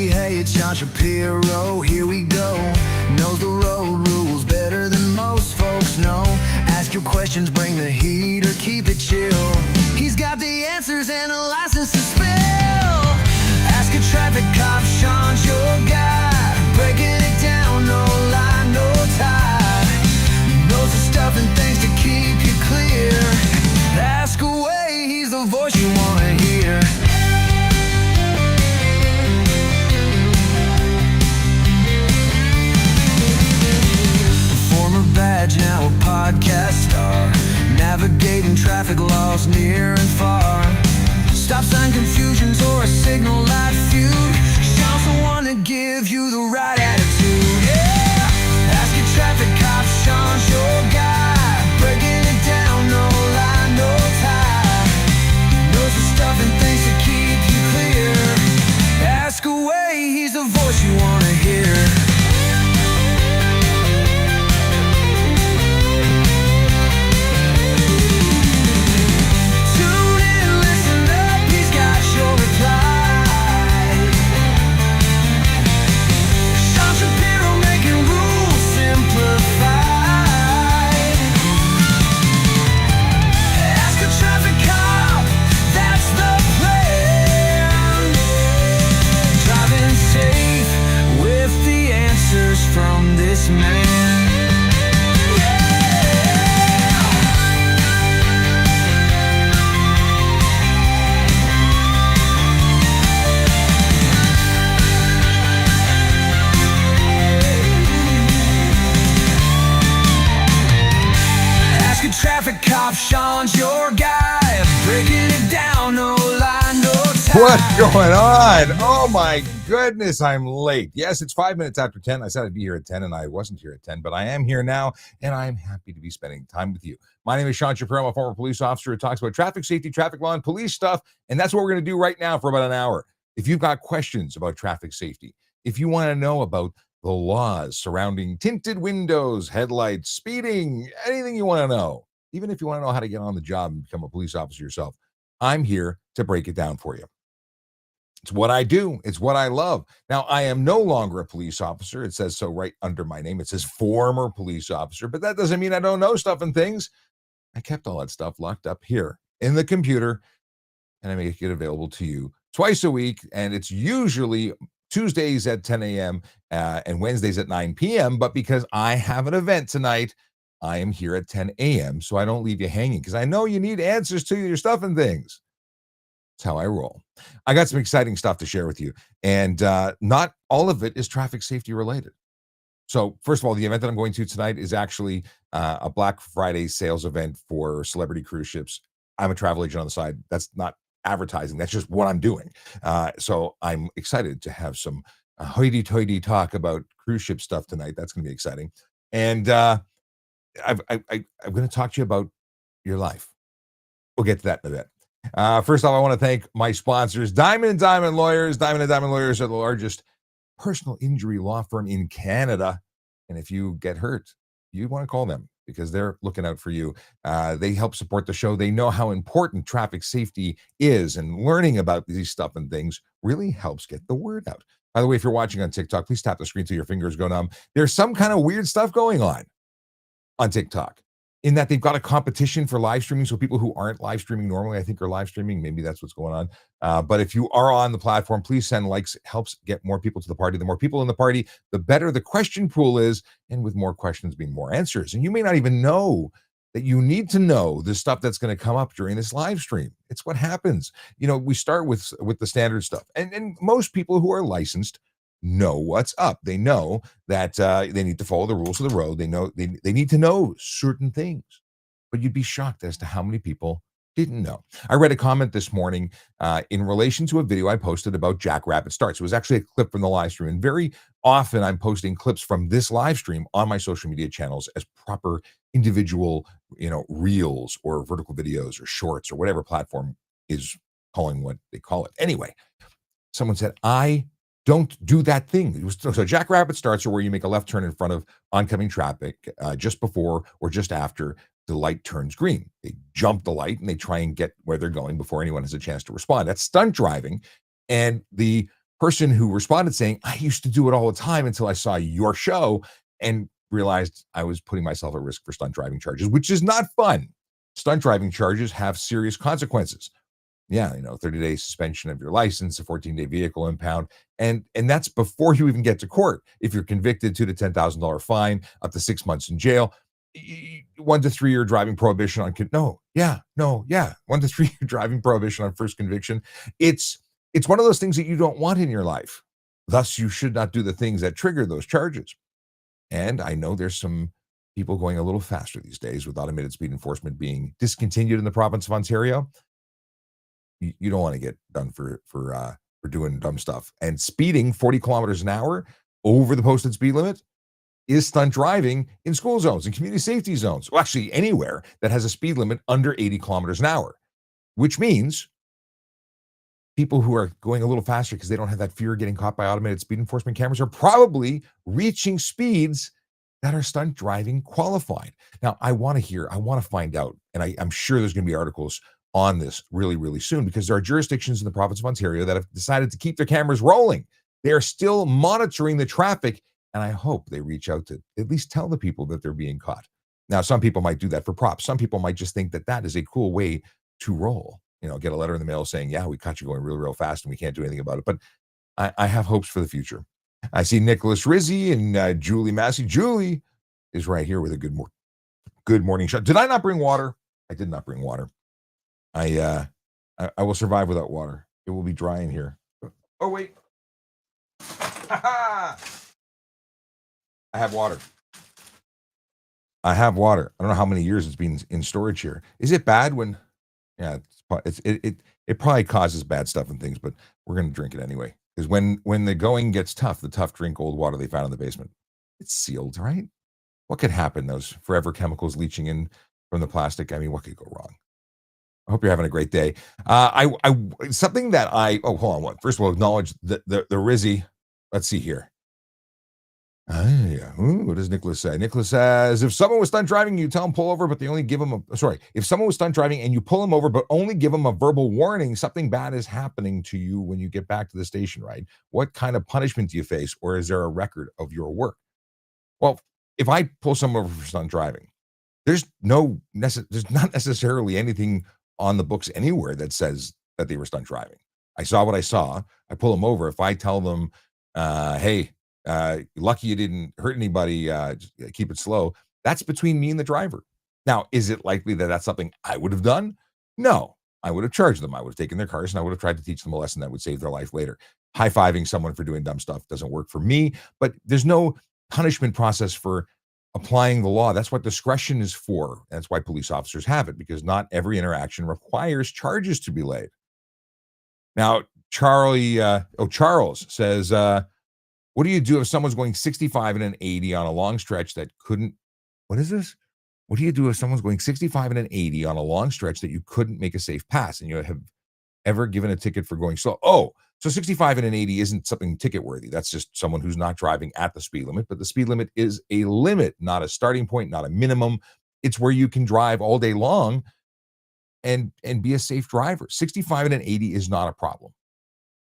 Hey, it's Sean Shapiro, here we go. Knows the road rules better than most folks know. Ask your questions, bring the heat or keep it chill. He's got the answers and a license to spill. Ask a traffic cop, Sean's your guy. Breaking it down, no lie, no tie. Knows the stuff and things to keep you clear. Ask away, he's the voice you want to hear. Badge, now a podcast star, navigating traffic laws near and far. Stop sign confusions or a signal light feud. Sean's the one to give you the right attitude. Yeah, ask your traffic cop, Sean's your guy. Breaking it down, no lie, no tie. Knows the stuff and things to keep you clear. Ask away, he's the voice you want to hear. From this man. Ask a traffic cop, Sean's your guy. Breaking it down, no lie, no tie. What's going on? Oh my goodness, I'm late. Yes, it's 5 minutes after 10. I said I'd be here at 10 and I wasn't here at 10, but I am here now and I'm happy to be spending time with you. My name is Sean Shapiro. I'm a former police officer who talks about traffic safety, traffic law, and police stuff, and that's what we're going to do right now for about an hour. If you've got questions about traffic safety, if you want to know about the laws surrounding tinted windows, headlights, speeding, anything you want to know, even if you want to know how to get on the job and become a police officer yourself, I'm here to break it down for you. It's what I do. It's what I love. Now, I am no longer a police officer. It says so right under my name. It says former police officer, but that doesn't mean I don't know stuff and things. I kept all that stuff locked up here in the computer, and I make it available to you twice a week, and it's usually Tuesdays at 10 a.m. And Wednesdays at 9 p.m., but because I have an event tonight, I am here at 10 a.m., so I don't leave you hanging, because I know you need answers to your stuff and things. That's how I roll. I got some exciting stuff to share with you, and not all of it is traffic safety related. So first of all, the event that I'm going to tonight is actually a Black Friday sales event for Celebrity Cruise Ships. I'm a travel agent on the side. That's not advertising. That's just what I'm doing. So I'm excited to have some hoity-toity talk about cruise ship stuff tonight. That's going to be exciting. And I'm going to talk to you about your life. We'll get to that in a bit. First off, I want to thank my sponsors, Diamond & Diamond Lawyers. Diamond & Diamond Lawyers are the largest personal injury law firm in Canada. And if you get hurt, you want to call them because they're looking out for you. They help support the show. They know how important traffic safety is, and learning about these stuff and things really helps get the word out. By the way, if you're watching on TikTok, please tap the screen till your fingers go numb. There's some kind of weird stuff going on TikTok, in that they've got a competition for live streaming. So people who aren't live streaming normally, I think, are live streaming. Maybe that's what's going on. But if you are on the platform, please send likes. It helps get more people to the party. The more people in the party, the better the question pool is. And with more questions being more answers. And you may not even know that you need to know the stuff that's going to come up during this live stream. It's what happens. You know, we start with the standard stuff. And most people who are licensed know what's up. They know that they need to follow the rules of the road. They know they need to know certain things, but you'd be shocked as to how many people didn't know. I read a comment this morning in relation to a video I posted about Jackrabbit Starts. It was actually a clip from the live stream, and very often I'm posting clips from this live stream on my social media channels as proper individual, reels or vertical videos or shorts or whatever platform is calling what they call it. Anyway, someone said, I don't do that thing. So Jackrabbit Starts are where you make a left turn in front of oncoming traffic just before or just after the light turns green. They jump the light and they try and get where they're going before anyone has a chance to respond. That's stunt driving. And the person who responded saying, I used to do it all the time until I saw your show and realized I was putting myself at risk for stunt driving charges, which is not fun. Stunt driving charges have serious consequences. Yeah, 30-day suspension of your license, a 14-day vehicle impound, and that's before you even get to court. If you're convicted, $2,000 to $10,000 fine, up to 6 months in jail, 1 to 3 year driving prohibition on 1 to 3 year driving prohibition on first conviction. It's one of those things that you don't want in your life. Thus, you should not do the things that trigger those charges. And I know there's some people going a little faster these days with automated speed enforcement being discontinued in the province of Ontario. You don't want to get done for doing dumb stuff. And speeding 40 kilometers an hour over the posted speed limit is stunt driving in school zones and community safety zones. Well, actually, anywhere that has a speed limit under 80 kilometers an hour, which means people who are going a little faster because they don't have that fear of getting caught by automated speed enforcement cameras are probably reaching speeds that are stunt driving qualified. Now, I want to find out, and I'm sure there's going to be articles on this really, really soon, because there are jurisdictions in the province of Ontario that have decided to keep their cameras rolling. They are still monitoring the traffic, and I hope they reach out to at least tell the people that they're being caught. Now, some people might do that for props. Some people might just think that that is a cool way to roll. Get a letter in the mail saying, yeah, we caught you going real, real fast and we can't do anything about it. But I have hopes for the future. I see Nicholas Rizzi and Julie Massey. Julie is right here with a good morning shot. Did I not bring water? I did not bring water. I will survive without water. It will be dry in here. Oh, wait. I have water. I don't know how many years it's been in storage here. Is it bad when, yeah, it probably causes bad stuff and things, but we're going to drink it anyway. Because when the going gets tough, the tough drink old water they found in the basement. It's sealed, right? What could happen? Those forever chemicals leaching in from the plastic. I mean, what could go wrong? I hope you're having a great day. Something that hold on. What? First of all, acknowledge the Rizzi. Let's see here. What does Nicholas say? Nicholas says, if someone was stunt driving, you tell him pull over, but they only give him if someone was stunt driving and you pull him over, but only give him a verbal warning, something bad is happening to you when you get back to the station, right? What kind of punishment do you face? Or is there a record of your work? Well, if I pull someone over for stunt driving, there's not necessarily anything on the books anywhere that says that they were stunt driving. I saw what I saw. I pull them over. If I tell them, hey, lucky you didn't hurt anybody, just keep it slow, that's between me and the driver. Now, is it likely that that's something I would have done? No. I would have charged them. I would have taken their cars and I would have tried to teach them a lesson that would save their life later. High-fiving someone for doing dumb stuff doesn't work for me, but there's no punishment process for applying the law. That's what discretion is for. That's why police officers have it, because not every interaction requires charges to be laid. Now, Charles says, what do you do if someone's going 65 and an 80 on a long stretch that couldn't? What is this? What do you do if someone's going 65 and an 80 on a long stretch that you couldn't make a safe pass and you have ever given a ticket for going slow? Oh, so 65 and an 80 isn't something ticket worthy. That's just someone who's not driving at the speed limit, but the speed limit is a limit, not a starting point, not a minimum. It's where you can drive all day long and be a safe driver. 65 and an 80 is not a problem.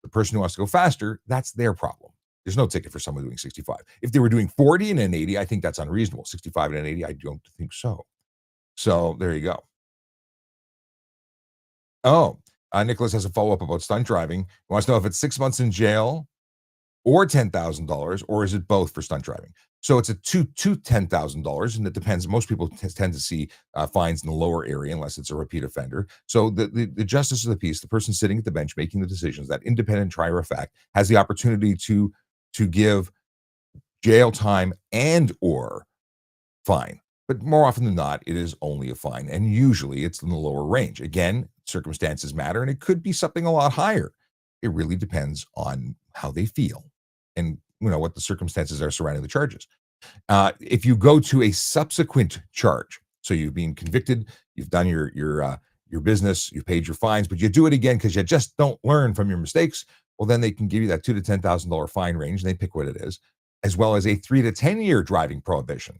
The person who wants to go faster, that's their problem. There's no ticket for someone doing 65. If they were doing 40 and an 80, I think that's unreasonable. 65 and an 80, I don't think so. So there you go. Oh, Nicholas has a follow-up about stunt driving. He wants to know if it's 6 months in jail or $10,000, or is it both for stunt driving? So it's a two $10,000, and it depends. Most people tend to see fines in the lower area unless it's a repeat offender. So the justice of the peace, the person sitting at the bench making the decisions, that independent trier of fact, has the opportunity to give jail time and or fine. But more often than not, it is only a fine, and usually it's in the lower range. Again, circumstances matter, and it could be something a lot higher. It really depends on how they feel and what the circumstances are surrounding the charges. If you go to a subsequent charge, so you've been convicted, you've done your business, you've paid your fines, but you do it again because you just don't learn from your mistakes, well, then they can give you that $2,000 to $10,000 fine range, and they pick what it is, as well as a 3 to 10 year driving prohibition,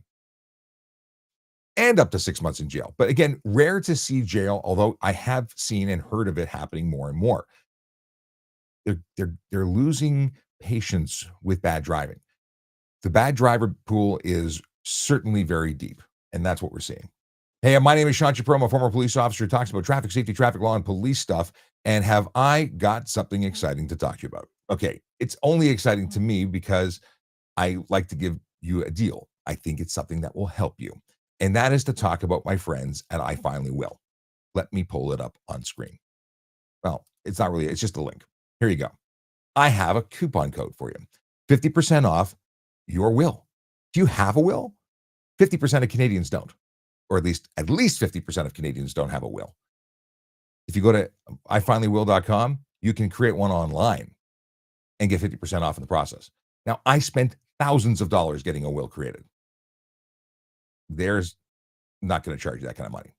and up to 6 months in jail. But again, rare to see jail, although I have seen and heard of it happening more and more. they're losing patience with bad driving. The bad driver pool is certainly very deep, and that's what we're seeing. Hey, my name is Sean Shapiro. I'm a former police officer who talks about traffic safety, traffic law, and police stuff. And have I got something exciting to talk to you about? Okay, it's only exciting to me because I like to give you a deal. I think it's something that will help you. And that is to talk about my friends at I Finally Will. Let me pull it up on screen. Well, it's not really, it's just a link. Here you go. I have a coupon code for you. 50% off your will. Do you have a will? 50% of Canadians don't, or at least 50% of Canadians don't have a will. If you go to ifinallywill.com, you can create one online and get 50% off in the process. Now, I spent thousands of dollars getting a will created. There's not going to charge you that kind of money.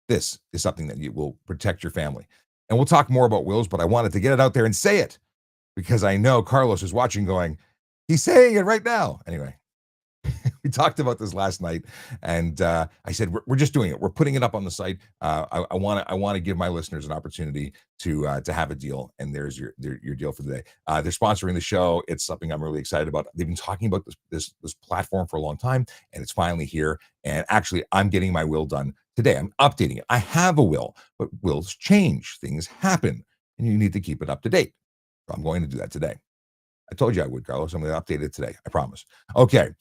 This is something that you will protect your family. And we'll talk more about wills, but I wanted to get it out there and say it because I know Carlos is watching going, he's saying it right now. Anyway, we talked about this last night, and I said we're just doing it. We're putting it up on the site. I want to give my listeners an opportunity to have a deal, and there's your deal for the day. They're sponsoring the show. It's something I'm really excited about. They've been talking about this platform for a long time, and it's finally here. And actually, I'm getting my will done today. I'm updating it. I have a will, but wills change. Things happen, and you need to keep it up to date. So I'm going to do that today. I told you I would, Carlos. I'm going to update it today. I promise. Okay.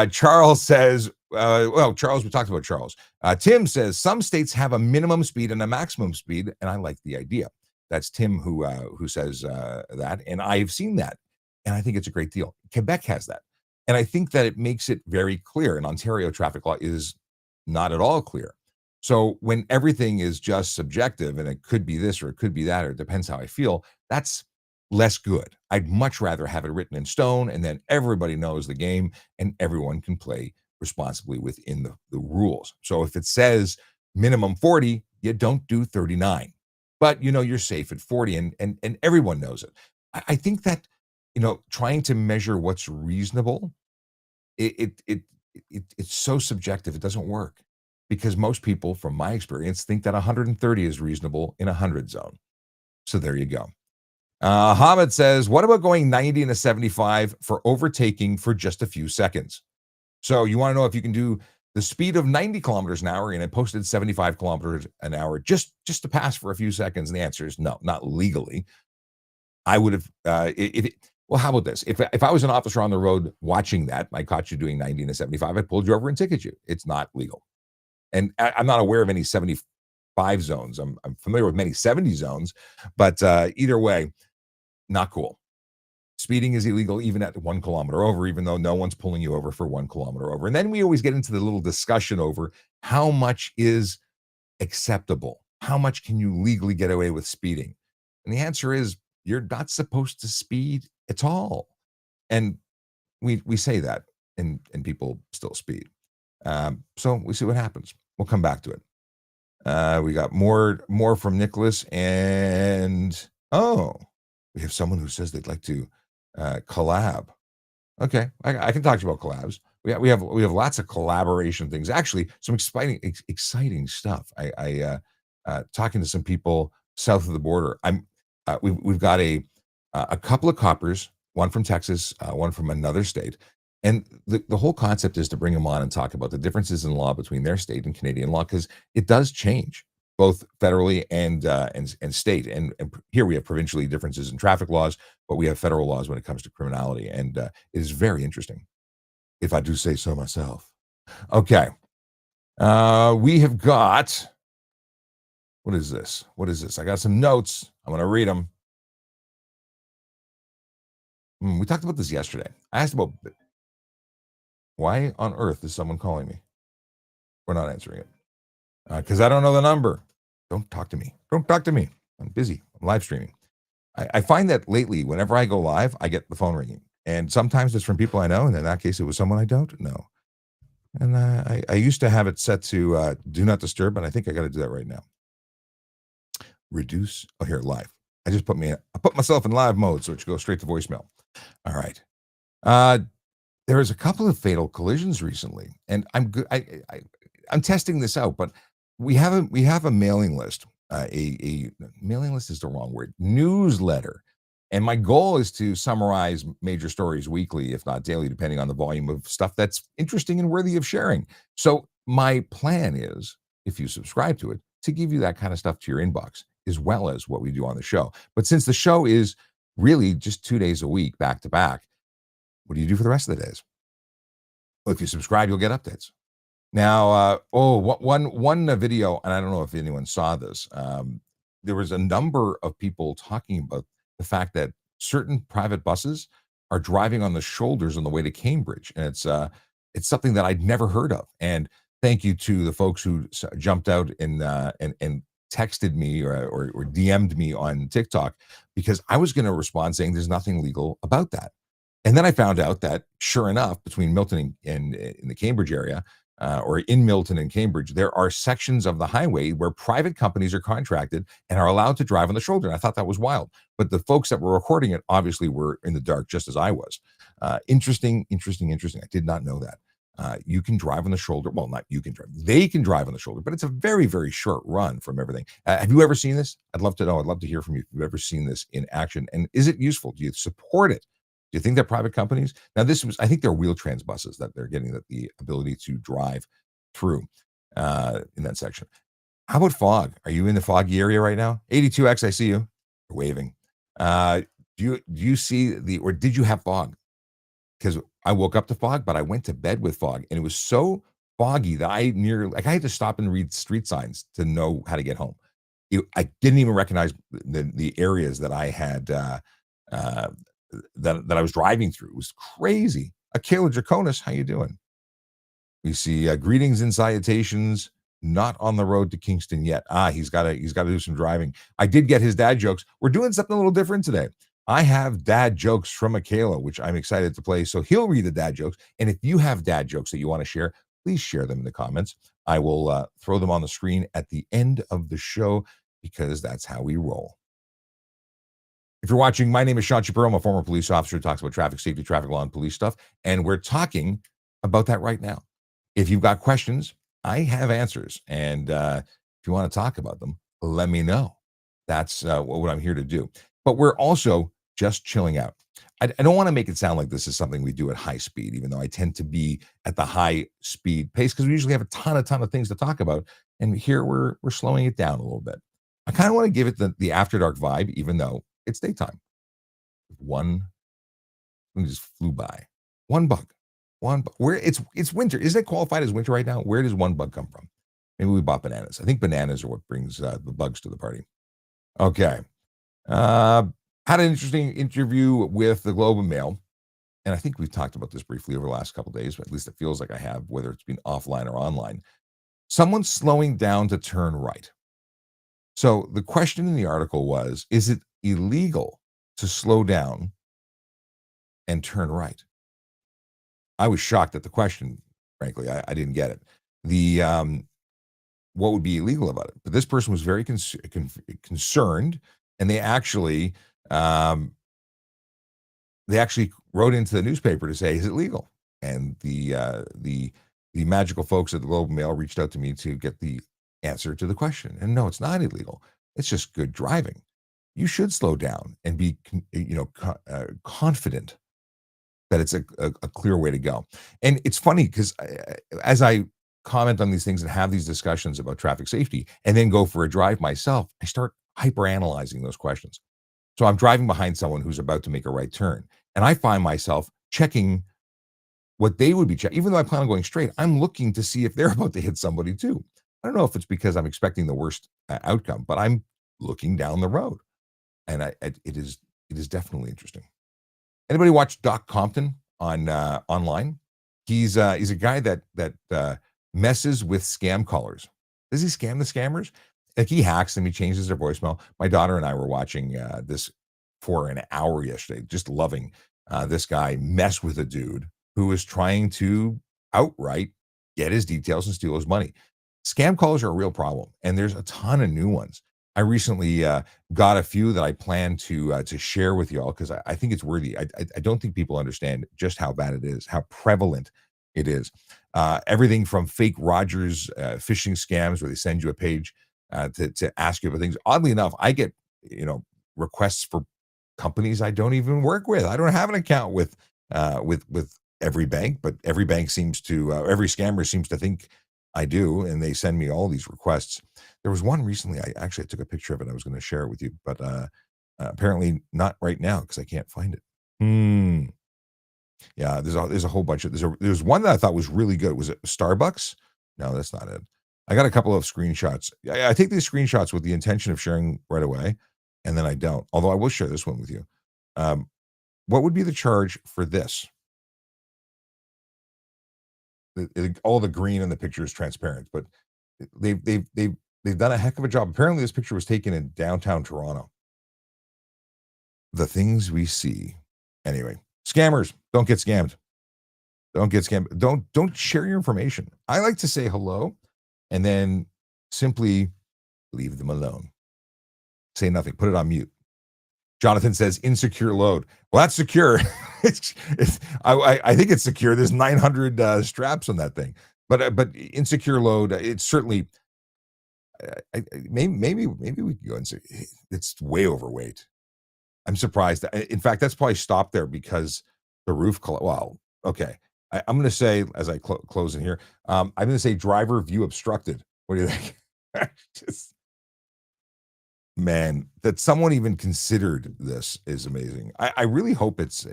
Charles says, Charles, we talked about Charles. Tim says, some states have a minimum speed and a maximum speed, and I like the idea. That's Tim who says that, and I've seen that, and I think it's a great deal. Quebec has that, and I think that it makes it very clear, and Ontario traffic law is not at all clear. So when everything is just subjective, and it could be this or it could be that, or it depends how I feel, that's less good. I'd much rather have it written in stone, and then everybody knows the game and everyone can play responsibly within the rules. So if it says minimum 40, you don't do 39, but you're safe at 40, and everyone knows it. I think that, trying to measure what's reasonable, it's so subjective. It doesn't work because most people, from my experience, think that 130 is reasonable in a 100 zone. So there you go. Hamid says, what about going 90 and a 75 for overtaking for just a few seconds? So you want to know if you can do the speed of 90 kilometers an hour and it posted 75 kilometers an hour just to pass for a few seconds? And the answer is no, not legally. I would have, well, how about this? If I was an officer on the road watching that, I caught you doing 90 and a 75, I pulled you over and ticketed you. It's not legal. And I'm not aware of any 75 zones. I'm familiar with many 70 zones, but either way, not cool. Speeding is illegal even at 1 kilometer over, even though no one's pulling you over for 1 kilometer over. And then we always get into the little discussion over how much is acceptable. How much can you legally get away with speeding? And the answer is you're not supposed to speed at all. And we say that, and people still speed. So we see what happens. We'll come back to it. We got more from Nicholas, and we have someone who says they'd like to collab. Okay, I can talk to you about collabs. We have lots of collaboration things. Actually, some exciting stuff. I talking to some people south of the border. We've got a couple of coppers, one from Texas, one from another state. And the whole concept is to bring them on and talk about the differences in law between their state and Canadian law, because it does change both federally and state. And here we have provincially differences in traffic laws, but we have federal laws when it comes to criminality. And it is very interesting, if I do say so myself. Okay. We have got, what is this? I got some notes. I'm going to read them. We talked about this yesterday. I asked about, why on earth is someone calling me? We're not answering it. Because I don't know the number. Don't talk to me. I'm busy. I'm live streaming. I find that lately, whenever I go live, I get the phone ringing. And sometimes it's from people I know. And in that case, it was someone I don't know. And I used to have it set to do not disturb, but I think I got to do that right now. Reduce. Oh, here, live. I put myself in live mode, so it should go straight to voicemail. All right. There was a couple of fatal collisions recently, and I'm good. I'm testing this out, but we have a mailing list. A mailing list is the wrong word. Newsletter And my goal is to summarize major stories weekly, if not daily, depending on the volume of stuff that's interesting and worthy of sharing. So my plan is, if you subscribe to it, to give you that kind of stuff to your inbox, as well as what we do on the show. But since the show is really just 2 days a week, back to back, what do you do for the rest of the days? Well, if you subscribe, you'll get updates. Now, one video, and I don't know if anyone saw this. There was a number of people talking about the fact that certain private buses are driving on the shoulders on the way to Cambridge, and it's something that I'd never heard of. And thank you to the folks who jumped out and texted me or DM'd me on TikTok, because I was going to respond saying there's nothing legal about that. And then I found out that, sure enough, between Milton and in the Cambridge area, or in Milton and Cambridge, there are sections of the highway where private companies are contracted and are allowed to drive on the shoulder. And I thought that was wild. But the folks that were recording it obviously were in the dark, just as I was. Interesting. I did not know that. You can drive on the shoulder. Well, not you can drive. They can drive on the shoulder, but it's a very, very short run from everything. Have you ever seen this? I'd love to know. I'd love to hear from you if you've ever seen this in action. And is it useful? Do you support it? Do you think that private companies now I think they're Wheel-Trans buses that they're getting the ability to drive through in that section. How about fog? Are you in the foggy area right now? 82X, I see you. You're waving. Do you see or did you have fog? Because I woke up to fog, but I went to bed with fog, and it was so foggy that I had to stop and read street signs to know how to get home. I didn't even recognize the areas that I had that I was driving through. It was crazy. Akela Draconis, how you doing? We see greetings and salutations. Not on the road to Kingston yet. He's got to do some driving. I did get his dad jokes. We're doing something a little different today. I have dad jokes from Akela, which I'm excited to play. So he'll read the dad jokes. And if you have dad jokes that you want to share, please share them in the comments. I will throw them on the screen at the end of the show, because that's how we roll. If you're watching, my name is Sean Shapiro. I'm a former police officer who talks about traffic safety, traffic law, and police stuff. And we're talking about that right now. If you've got questions, I have answers. And if you want to talk about them, let me know. That's what I'm here to do. But we're also just chilling out. I don't want to make it sound like this is something we do at high speed, even though I tend to be at the high speed pace, because we usually have a ton of things to talk about. And here we're slowing it down a little bit. I kind of want to give it the After Dark vibe, even though it's daytime. One just flew by. One bug. Where it's winter. Isn't it qualified as winter right now? Where does one bug come from? Maybe we bought bananas. I think bananas are what brings the bugs to the party. Okay. Had an interesting interview with the Globe and Mail. And I think we've talked about this briefly over the last couple of days, but at least it feels like I have, whether it's been offline or online. Someone's slowing down to turn right. So the question in the article was, is it illegal to slow down and turn right? I was shocked at the question, frankly. I didn't get it. What would be illegal about it? But this person was very concerned, and they actually wrote into the newspaper to say, is it legal? And the magical folks at the Globe and Mail reached out to me to get the answer to the question. And no, it's not illegal. It's just good driving. You should slow down and be, confident that it's a clear way to go. And it's funny because as I comment on these things and have these discussions about traffic safety and then go for a drive myself, I start hyper-analyzing those questions. So I'm driving behind someone who's about to make a right turn, and I find myself checking what they would be checking. Even though I plan on going straight, I'm looking to see if they're about to hit somebody too. I don't know if it's because I'm expecting the worst outcome, but I'm looking down the road. And it is definitely interesting. Anybody watch Doc Compton on online? He's a guy that messes with scam callers. Does he scam the scammers? Like, he hacks them, he changes their voicemail. My daughter and I were watching this for an hour yesterday, just loving this guy mess with a dude who is trying to outright get his details and steal his money. Scam callers are a real problem, and there's a ton of new ones. I recently got a few that I plan to share with y'all, because I think it's worthy. I don't think people understand just how bad it is, how prevalent it is. Everything from fake Rogers phishing scams, where they send you a page to ask you about things. Oddly enough, I get requests for companies I don't even work with. I don't have an account with every bank, but every bank seems to every scammer seems to think I do, and they send me all these requests. There was one recently. I took a picture of it. I was going to share it with you, but apparently not right now because I can't find it. Hmm. Yeah, there's a whole bunch of there's one that I thought was really good. Was it Starbucks? No, that's not it. I got a couple of screenshots. I take these screenshots with the intention of sharing right away, and then I don't. Although I will share this one with you. Um, what would be the charge for this? All the green in the picture is transparent, but they've done a heck of a job. Apparently, this picture was taken in downtown Toronto. The things we see. Anyway, scammers, don't get scammed. Don't get scammed. Don't share your information. I like to say hello and then simply leave them alone. Say nothing. Put it on mute. Jonathan says insecure load. Well, that's secure. I think it's secure. There's 900 straps on that thing, but insecure load. It's certainly. Maybe we can go and say it's way overweight. I'm surprised. In fact, that's probably stopped there because the roof. Well, okay. I'm going to say as I close in here. I'm going to say driver view obstructed. What do you think? Just, man, that someone even considered this is amazing. I really hope it's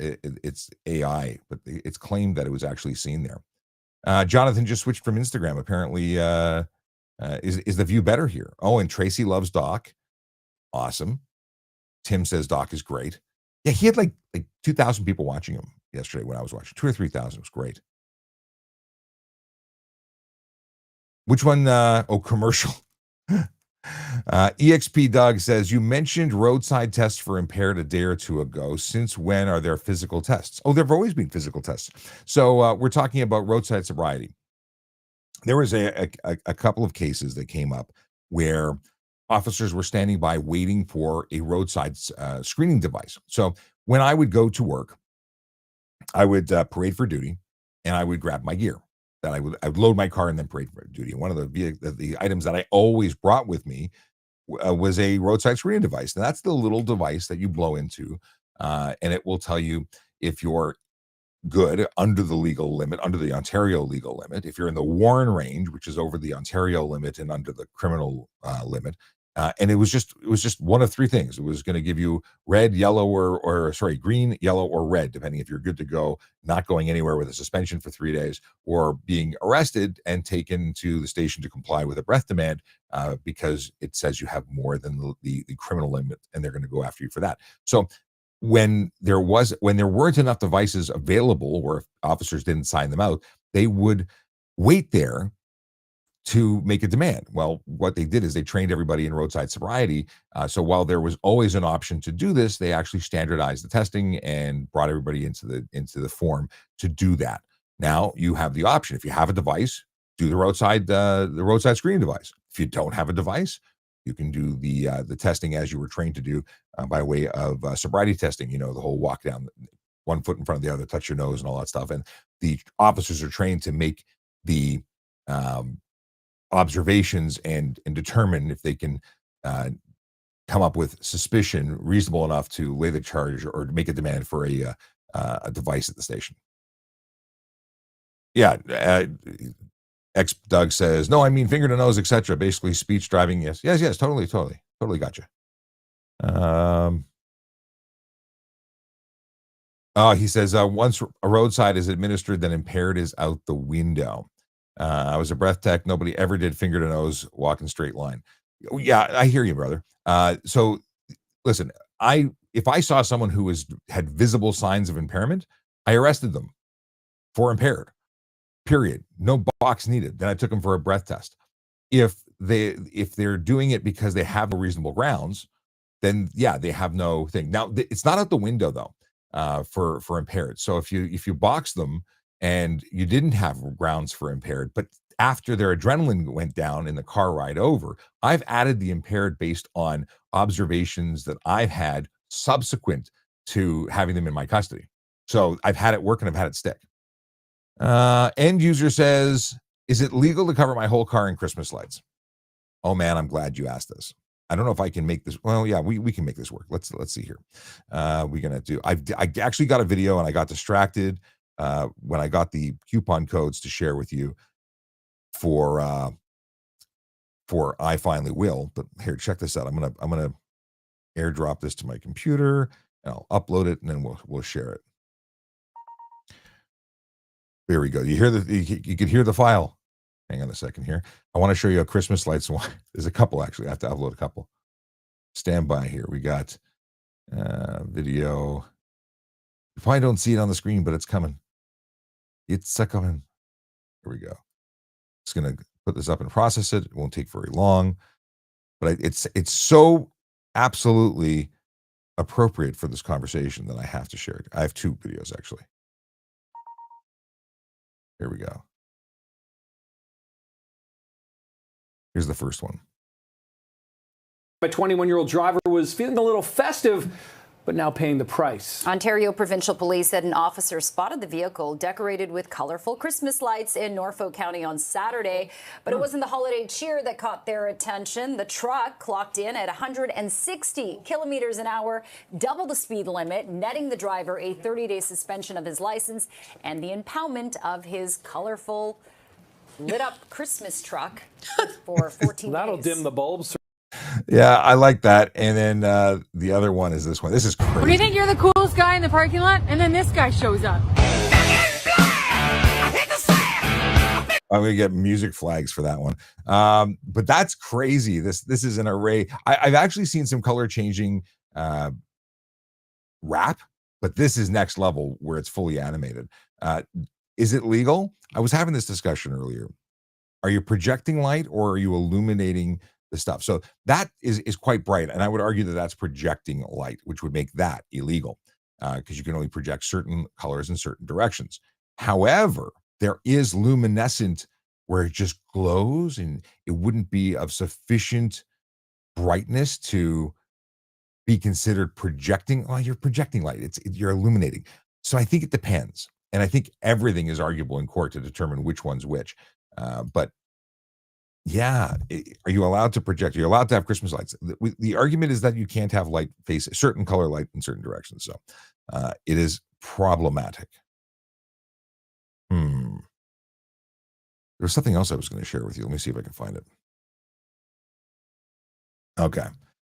AI, but it's claimed that it was actually seen there. Jonathan just switched from Instagram. Apparently, is the view better here? Oh, and Tracy loves Doc. Awesome. Tim says Doc is great. Yeah, he had like 2,000 people watching him yesterday when I was watching. 2 or 3,000. It was great. Which one? Commercial. EXP Doug says, you mentioned roadside tests for impaired a day or two ago. Since when are there physical tests? Oh, there have always been physical tests. So we're talking about roadside sobriety. There was a couple of cases that came up where officers were standing by waiting for a roadside screening device. So when I would go to work, I would parade for duty and I would grab my gear. That I would load my car and then parade for duty. And one of the items that I always brought with me was a roadside screening device. And that's the little device that you blow into, and it will tell you if you're good under the legal limit, under the Ontario legal limit, if you're in the Warren range, which is over the Ontario limit and under the criminal limit. And it was just one of three things. It was going to give you red, yellow, or green, yellow, or red, depending if you're good to go, not going anywhere with a suspension for 3 days, or being arrested and taken to the station to comply with a breath demand because it says you have more than the criminal limit, and they're going to go after you for that. So when there weren't enough devices available, or if officers didn't sign them out, they would wait there to make a demand. Well, what they did is they trained everybody in roadside sobriety. So while there was always an option to do this, they actually standardized the testing and brought everybody into the form to do that. Now you have the option. If you have a device, do the roadside screening device. If you don't have a device, you can do the testing as you were trained to do by way of sobriety testing. You know, the whole walk down, 1 foot in front of the other, touch your nose, and all that stuff. And the officers are trained to make the observations and determine if they can come up with suspicion reasonable enough to lay the charge or to make a demand for a device at the station. Yeah, ex Doug says, no, I mean finger to nose, etc. Basically, speech driving. Yes, totally gotcha. He says once a roadside is administered, then impaired is out the window. I was a breath tech. Nobody ever did finger to nose, walk in straight line. Yeah, I hear you, brother. So listen, if I saw someone who had visible signs of impairment, I arrested them for impaired. Period. No box needed. Then I took them for a breath test. If they're doing it because they have no reasonable grounds, then yeah, they have no thing. Now it's not out the window though, for impaired. So if you box them and you didn't have grounds for impaired, but after their adrenaline went down in the car ride over, I've added the impaired based on observations that I've had subsequent to having them in my custody. So I've had it work and I've had it stick. End user says, is it legal to cover my whole car in Christmas lights? Oh man, I'm glad you asked this. I don't know if I can make this. Well, yeah, we can make this work. Let's see here. We're gonna do. I actually got a video and I got distracted when I got the coupon codes to share with you for I finally will. But here, check this out. I'm gonna airdrop this to my computer and I'll upload it and then we'll share it. There we go. You hear you can hear the file. Hang on a second here. I want to show you a Christmas lights one. There's a couple actually. I have to upload a couple. Stand by here. We got video. You probably don't see it on the screen, but it's coming. It's coming. Here we go. It's gonna put this up and process it. It won't take very long, but it's so absolutely appropriate for this conversation that I have to share it. I have two videos actually. Here we go. Here's the first one. A 21-year-old driver was feeling a little festive, but now paying the price. Ontario Provincial Police said an officer spotted the vehicle decorated with colorful Christmas lights in Norfolk County on Saturday. But it wasn't the holiday cheer that caught their attention. The truck clocked in at 160 kilometers an hour, double the speed limit, netting the driver a 30-day suspension of his license and the impoundment of his colorful lit-up Christmas truck for 14 That'll days. dim the bulbs. Yeah, I like that. And then the other one is this one. This is crazy. What do you think? You're the coolest guy in the parking lot, and then this guy shows up. I'm gonna get music flags for that one. But that's crazy. This is an array. I've actually seen some color changing wrap, but this is next level where it's fully animated. Is it legal? I was having this discussion earlier. Are you projecting light or are you illuminating the stuff? So that is quite bright, and I would argue that that's projecting light, which would make that illegal because you can only project certain colors in certain directions. However, there is luminescent where it just glows, and it wouldn't be of sufficient brightness to be considered projecting. Oh, you're projecting light. You're illuminating. So I think it depends, and I think everything is arguable in court to determine which one's which. But yeah, are you allowed to project? You're allowed to have Christmas lights. The argument is that you can't have light face certain color light in certain directions. So it is problematic. There's something else I was going to share with you. Let me see if I can find it. Okay.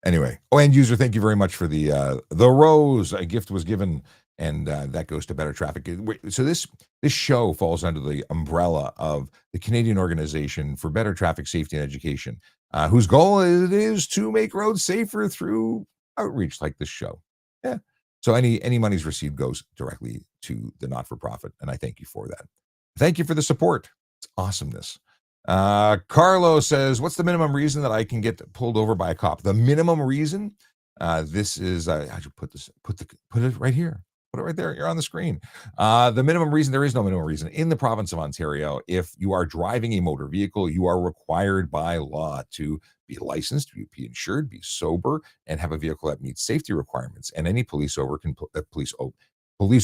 Anyway, end user, thank you very much for the rose. A gift was given, and that goes to Better Traffic. So this show falls under the umbrella of the Canadian Organization for Better Traffic Safety and Education, whose goal it is to make roads safer through outreach like this show. Yeah. So any monies received goes directly to the not-for-profit, and I thank you for that. Thank you for the support. It's awesomeness. Carlo says, what's the minimum reason that I can get pulled over by a cop? The minimum reason, this is, how'd you put this? Put it right here. Put it right there. You're on the screen. The minimum reason, there is no minimum reason. In the province of Ontario, if you are driving a motor vehicle, you are required by law to be licensed, be insured, be sober, and have a vehicle that meets safety requirements. And any police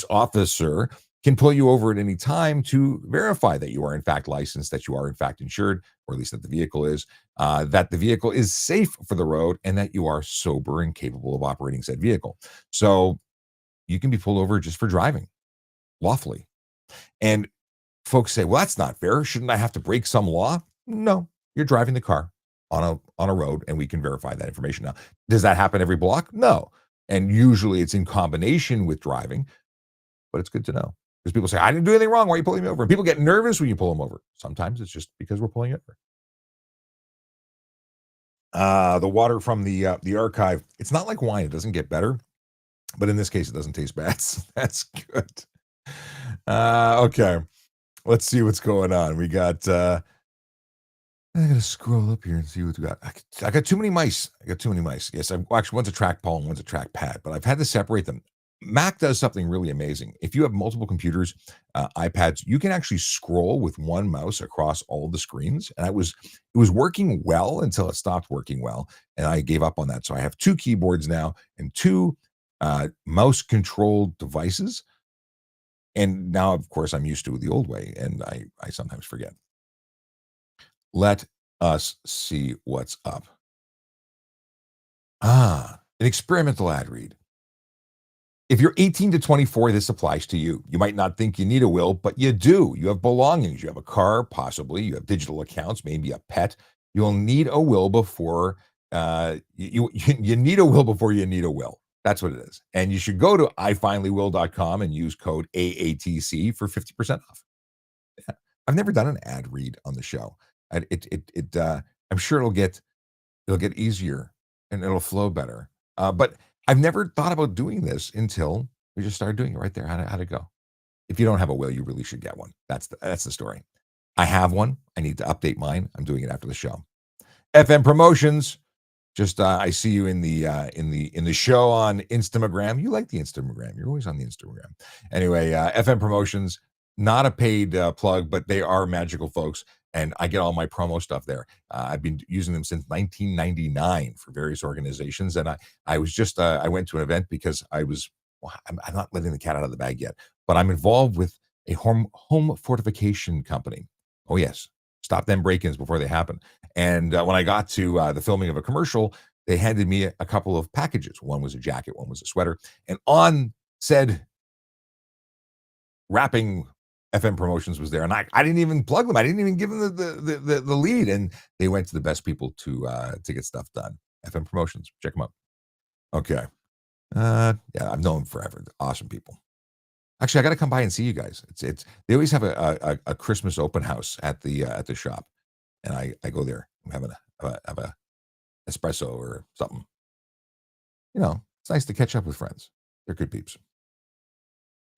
officer can pull you over at any time to verify that you are in fact licensed, that you are in fact insured, or at least that the vehicle is safe for the road, and that you are sober and capable of operating said vehicle. So you can be pulled over just for driving lawfully. And folks say, well, that's not fair. Shouldn't I have to break some law? No, you're driving the car on a road, and we can verify that information. Now, does that happen every block? No. And usually it's in combination with driving, but it's good to know. Because people say, I didn't do anything wrong. Why are you pulling me over? And people get nervous when you pull them over. Sometimes it's just because we're pulling over. The water from the archive, it's not like wine. It doesn't get better. But in this case, it doesn't taste bad. So that's good. Okay. Let's see what's going on. We got, I got to scroll up here and see what we got. I got too many mice. Yes, actually, one's a trackball and one's a trackpad, but I've had to separate them. Mac does something really amazing. If you have multiple computers, iPads, you can actually scroll with one mouse across all the screens. And it was working well until it stopped working well, and I gave up on that. So I have two keyboards now and two mouse-controlled devices. And now, of course, I'm used to the old way, and I sometimes forget. Let us see what's up. An experimental ad read. If you're 18 to 24, this applies to you. You might not think you need a will, but you do. You have belongings. You have a car, possibly. You have digital accounts, maybe a pet. You'll need a will before you need a will before you need a will. That's what it is. And you should go to ifinallywill.com and use code AATC for 50% off. Yeah. I've never done an ad read on the show. I'm sure it'll get easier and it'll flow better. But I've never thought about doing this until we just started doing it right there. How'd it go? If you don't have a will, you really should get one. That's the story. I have one. I need to update mine. I'm doing it after the show. FM Promotions. Just I see you in the show on Instagram. You like the Instagram. You're always on the Instagram. Anyway, FM Promotions, not a paid plug, but they are magical folks. And I get all my promo stuff there. I've been using them since 1999 for various organizations. And I was just, I went to an event because I'm not letting the cat out of the bag yet, but I'm involved with a home fortification company. Oh, yes. Stop them break-ins before they happen. And when I got to the filming of a commercial, they handed me a couple of packages. One was a jacket, one was a sweater. And on said wrapping, FM Promotions was there, and I didn't even plug them. I didn't even give them the lead, and they went to the best people to get stuff done. FM Promotions, check them out. Okay, yeah, I've known them forever. They're awesome people. Actually, I got to come by and see you guys. It's they always have a Christmas open house at the shop, and I go there. I'm having a espresso or something. You know, it's nice to catch up with friends. They're good peeps.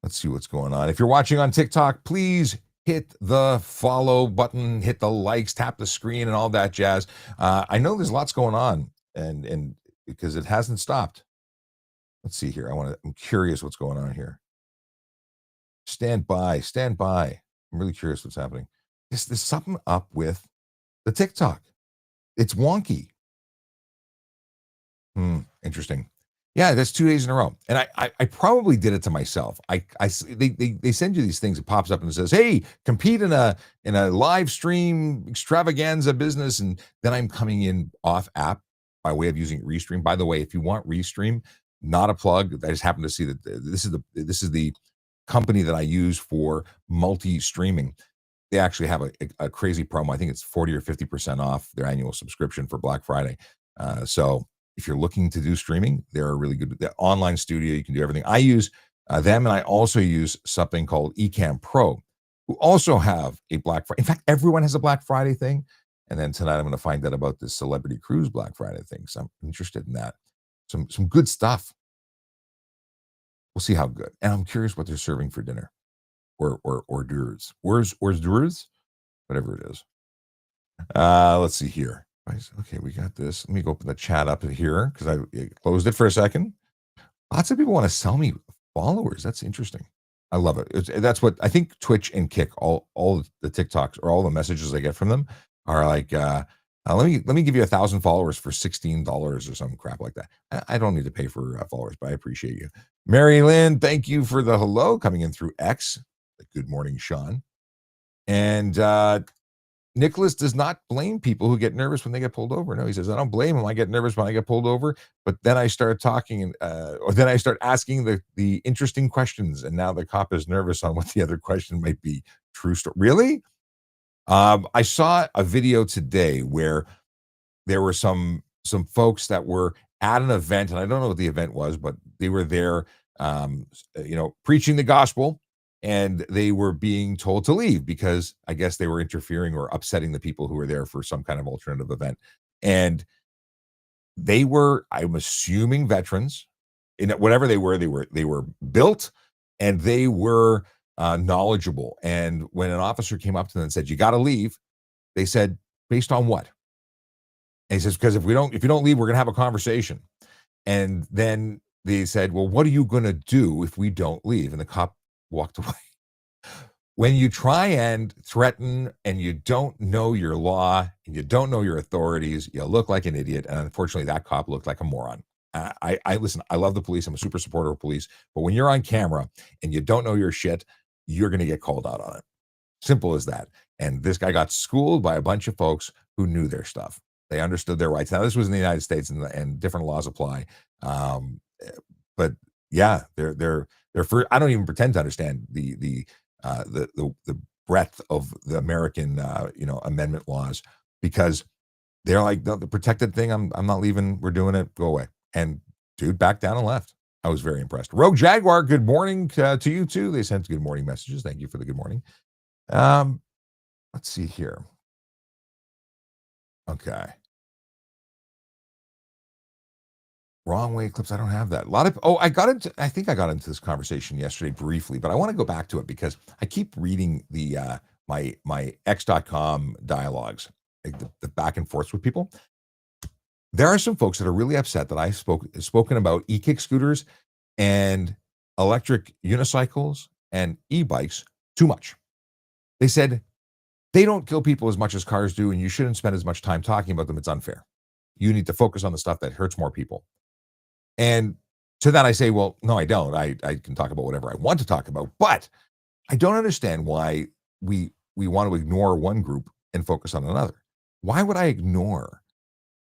Let's see what's going on. If you're watching on TikTok, please hit the follow button, hit the likes, tap the screen, and all that jazz. I know there's lots going on, and because it hasn't stopped. Let's see here. I'm curious what's going on here. Stand by. I'm really curious what's happening. There's something up with the TikTok. It's wonky. Interesting. Yeah, that's 2 days in a row. And I probably did it to myself. They send you these things. It pops up and it says, hey, compete in a live stream extravaganza business. And then I'm coming in off app by way of using Restream. By the way, if you want Restream, not a plug. I just happen to see that this is the company that I use for multi-streaming. They actually have a crazy promo. I think it's 40 or 50% off their annual subscription for Black Friday. So if you're looking to do streaming, they're a really good online studio. You can do everything. I use them, and I also use something called Ecamm Pro, who also have a Black Friday. In fact, everyone has a Black Friday thing. And then tonight I'm going to find out about this Celebrity Cruise Black Friday thing. So I'm interested in that. Some good stuff. We'll see how good. And I'm curious what they're serving for dinner, or hors d'oeuvres. Hors d'oeuvres, whatever it is. Let's see here. Okay, we got this. Let me go open the chat up here because I closed it for a second. Lots of people want to sell me followers. That's interesting. I love it. That's what I think. Twitch and Kick, all the TikToks or all the messages I get from them are like, let me give you 1,000 followers for $16 or some crap like that. I don't need to pay for followers, but I appreciate you. Mary Lynn, thank you for the hello coming in through X. Good morning, Sean. And Nicholas does not blame people who get nervous when they get pulled over. No, he says, I don't blame them. I get nervous when I get pulled over, but then I start talking or then I start asking the interesting questions. And now the cop is nervous on what the other question might be. True story. Really? I saw a video today where there were some folks that were at an event, and I don't know what the event was, but they were there, preaching the gospel. And they were being told to leave because I guess they were interfering or upsetting the people who were there for some kind of alternative event. And they were, I'm assuming, veterans. In whatever they were built, and they were knowledgeable. And when an officer came up to them and said, "You got to leave," they said, "Based on what?" And he says, "Because if you don't leave, we're going to have a conversation." And then they said, "Well, what are you going to do if we don't leave?" And the cop walked away. When you try and threaten and you don't know your law and you don't know your authorities, you look like an idiot. And unfortunately, that cop looked like a moron. I listen, I love the police. I'm a super supporter of police. But when you're on camera and you don't know your shit, you're going to get called out on it. Simple as that. And this guy got schooled by a bunch of folks who knew their stuff. They understood their rights. Now, this was in the United States, and different laws apply. But yeah, they're for. I don't even pretend to understand the breadth of the American amendment laws, because they're like the protected thing. I'm not leaving. We're doing it. Go away. And dude backed down and left. I was very impressed. Rogue Jaguar, good morning to you too. They sent good morning messages. Thank you for the good morning. Let's see here. Okay. Wrong way clips. I don't have that. I think I got into this conversation yesterday briefly, but I want to go back to it because I keep reading the my X.com dialogues, like the back and forths with people. There are some folks that are really upset that I've spoken about e-kick scooters and electric unicycles and e-bikes too much. They said they don't kill people as much as cars do, and you shouldn't spend as much time talking about them. It's unfair. You need to focus on the stuff that hurts more people. And to that I say, well, no, I don't. I can talk about whatever I want to talk about, but I don't understand why we want to ignore one group and focus on another. Why would I ignore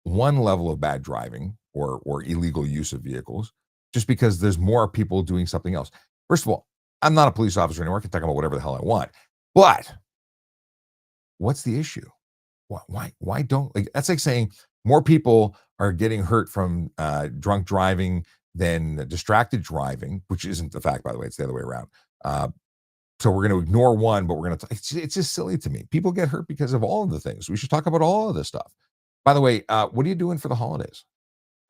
one level of bad driving or illegal use of vehicles just because there's more people doing something else? First of all, I'm not a police officer anymore. I can talk about whatever the hell I want. But what's the issue? Why don't, like, that's like saying more people are getting hurt from drunk driving than distracted driving, which isn't the fact, by the way. It's the other way around. So we're going to ignore one, but we're going to, it's just silly to me. People get hurt because of all of the things. We should talk about all of this stuff. By the way, what are you doing for the holidays?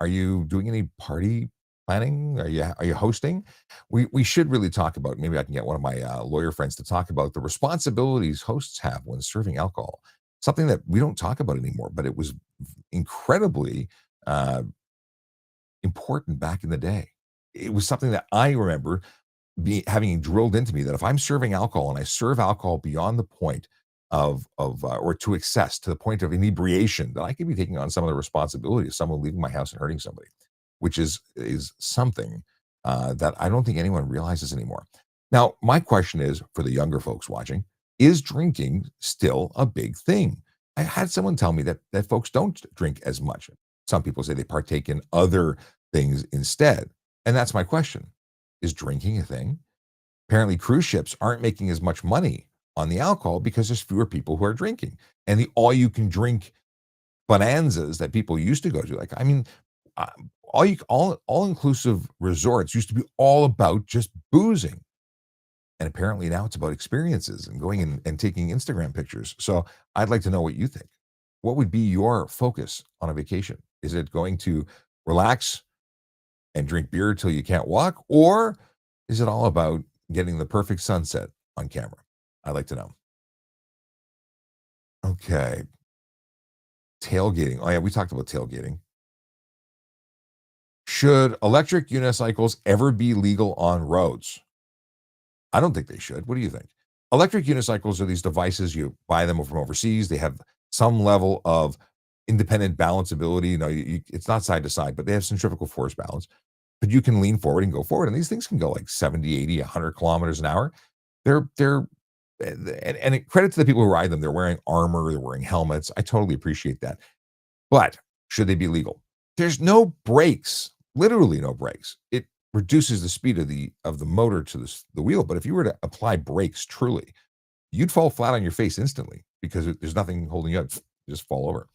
Are you doing any party planning? Are you hosting? We should really talk about, maybe I can get one of my lawyer friends to talk about the responsibilities hosts have when serving alcohol. Something that we don't talk about anymore, but it was incredibly important back in the day. It was something that I remember having drilled into me, that if I'm serving alcohol and I serve alcohol beyond the point of or to excess, to the point of inebriation, that I could be taking on some of the responsibility of someone leaving my house and hurting somebody, which is something that I don't think anyone realizes anymore. Now, my question is for the younger folks watching: is drinking still a big thing? I had someone tell me that folks don't drink as much. Some people say they partake in other things instead. And that's my question. Is drinking a thing? Apparently, cruise ships aren't making as much money on the alcohol because there's fewer people who are drinking. And the all-you-can-drink bonanzas that people used to go to, like, I mean, all-inclusive resorts used to be all about just boozing. And apparently now it's about experiences and going and taking Instagram pictures. So I'd like to know what you think. What would be your focus on a vacation? Is it going to relax and drink beer till you can't walk? Or is it all about getting the perfect sunset on camera? I'd like to know. Okay. Tailgating. Oh yeah, we talked about tailgating. Should electric unicycles ever be legal on roads? I don't think they should. What do you think? Electric unicycles are these devices. You buy them from overseas. They have some level of independent balanceability. It's not side to side, but they have centrifugal force balance. But you can lean forward and go forward. And these things can go like 70, 80, 100 kilometers an hour. And credit to the people who ride them. They're wearing armor. They're wearing helmets. I totally appreciate that. But should they be legal? There's no brakes, literally no brakes. It reduces the speed of the motor to the wheel. But if you were to apply brakes truly, you'd fall flat on your face instantly because there's nothing holding you up. You just fall over,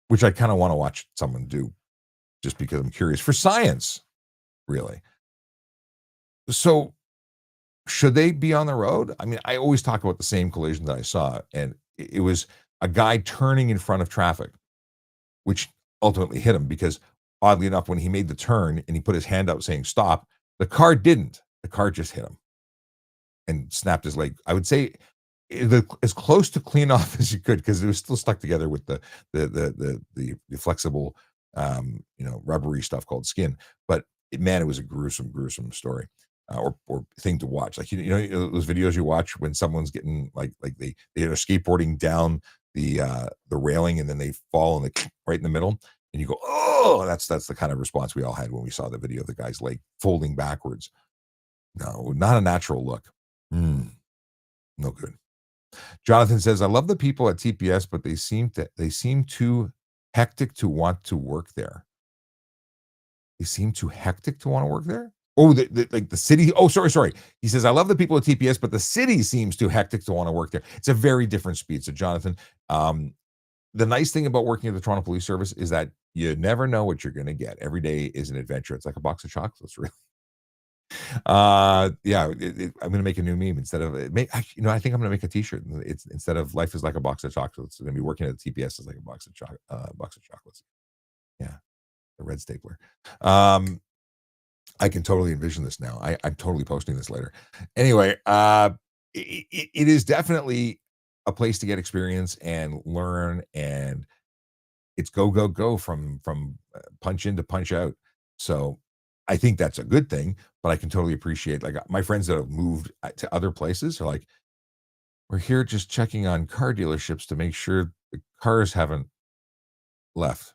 which I kind of want to watch someone do just because I'm curious for science, really. So should they be on the road? I mean, I always talk about the same collision that I saw, and it was a guy turning in front of traffic, which ultimately hit him because, oddly enough, when he made the turn and he put his hand out saying stop, the car didn't. The car just hit him and snapped his leg. I would say as close to clean off as you could, because it was still stuck together with the flexible, rubbery stuff called skin. But man, it was a gruesome story or thing to watch. Like those videos you watch when someone's getting like they're skateboarding down the railing and then they fall and they right in the middle. And you go, oh, that's the kind of response we all had when we saw the video of the guy's leg folding backwards. No, not a natural look. No good. Jonathan says, I love the people at TPS, but they seem too hectic to want to work there. They seem too hectic to want to work there. Oh, like the city. Oh, sorry. He says, I love the people at TPS, but the city seems too hectic to want to work there. It's a very different speed. So, Jonathan, the nice thing about working at the Toronto Police Service is that you never know what you're going to get. Every day is an adventure. It's like a box of chocolates, really. Yeah, I'm going to make a new meme instead of I think I'm going to make a T-shirt. It's instead of life is like a box of chocolates. It's going to be working at the TPS is like a box of chocolates. Yeah, the red stapler. I can totally envision this now. I'm totally posting this later. Anyway, it is definitely a place to get experience and learn, and it's go from punch in to punch out. So I think that's a good thing, but I can totally appreciate, like, my friends that have moved to other places are like, we're here just checking on car dealerships to make sure the cars haven't left.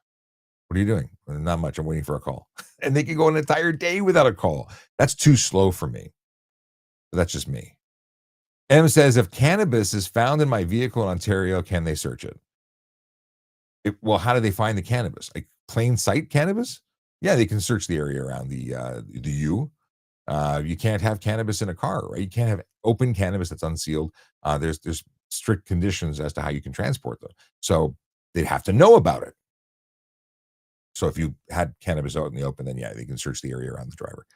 What are you doing? Not much. I'm waiting for a call. And they can go an entire day without a call. That's too slow for me. But that's just me. M says, if cannabis is found in my vehicle in Ontario, can they search it? Well, how do they find the cannabis? Like plain sight cannabis? Yeah, they can search the area around the U. You can't have cannabis in a car, right? You can't have open cannabis that's unsealed. There's strict conditions as to how you can transport them. So they'd have to know about it. So if you had cannabis out in the open, then yeah, they can search the area around the driver.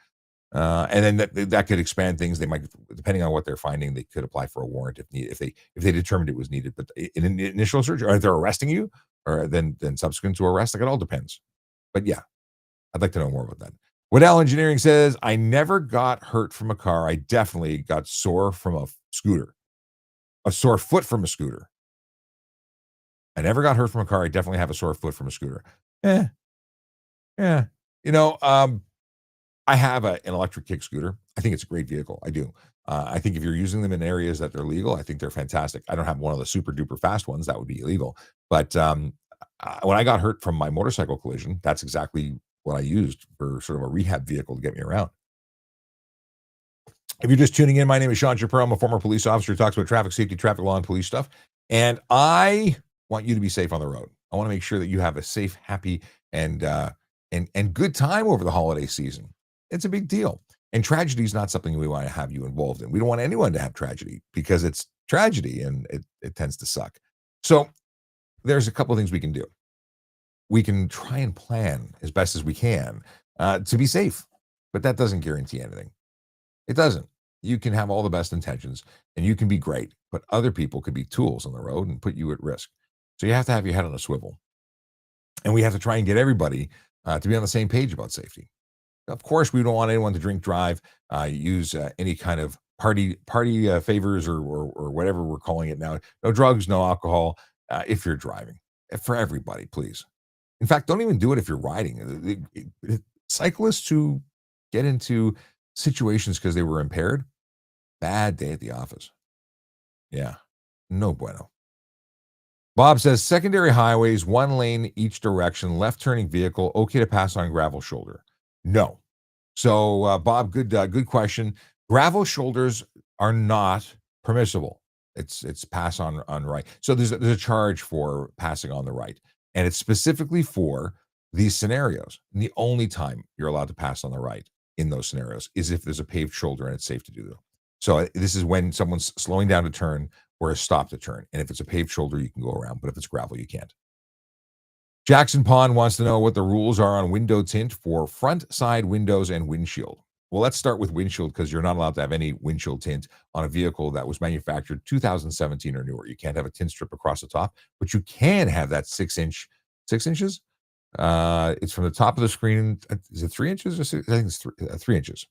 And then that could expand things. They might, depending on what they're finding, they could apply for a warrant if needed, if they determined it was needed. But in an initial search, or if they're arresting you, or then subsequent to arrest, like, it all depends. But yeah, I'd like to know more about that. Waddell Engineering says, I never got hurt from a car. I definitely got sore from a scooter, a sore foot from a scooter. I never got hurt from a car. I definitely have a sore foot from a scooter. Yeah. I have an electric kick scooter. I think it's a great vehicle. I do. I think if you're using them in areas that they're legal, I think they're fantastic. I don't have one of the super duper fast ones. That would be illegal. But when I got hurt from my motorcycle collision, that's exactly what I used for sort of a rehab vehicle to get me around. If you're just tuning in, my name is Sean Chappelle. I'm a former police officer who talks about traffic safety, traffic law, and police stuff. And I want you to be safe on the road. I want to make sure that you have a safe, happy, and good time over the holiday season. It's a big deal. And tragedy is not something we want to have you involved in. We don't want anyone to have tragedy because it's tragedy and it tends to suck. So there's a couple of things we can do. We can try and plan as best as we can to be safe, but that doesn't guarantee anything. It doesn't. You can have all the best intentions and you can be great, but other people could be tools on the road and put you at risk. So you have to have your head on a swivel. And we have to try and get everybody to be on the same page about safety. Of course, we don't want anyone to drink, drive, use any kind of party favors or whatever we're calling it now. No drugs, no alcohol if you're driving. For everybody, please. In fact, don't even do it if you're riding. Cyclists who get into situations because they were impaired, bad day at the office. Yeah, no bueno. Bob says, secondary highways, one lane each direction, left turning vehicle, okay to pass on gravel shoulder. No. So, Bob, good question. Gravel shoulders are not permissible. It's pass on right. So there's a charge for passing on the right, and it's specifically for these scenarios. And the only time you're allowed to pass on the right in those scenarios is if there's a paved shoulder and it's safe to do so. So this is when someone's slowing down to turn or a stop to turn. And if it's a paved shoulder, you can go around, but if it's gravel, you can't. Jackson Pond wants to know what the rules are on window tint for front side windows and windshield. Well, let's start with windshield because you're not allowed to have any windshield tint on a vehicle that was manufactured 2017 or newer. You can't have a tint strip across the top, but you can have that 6 inches. It's from the top of the screen. Is it 3 inches or 6? I think it's 3 inches.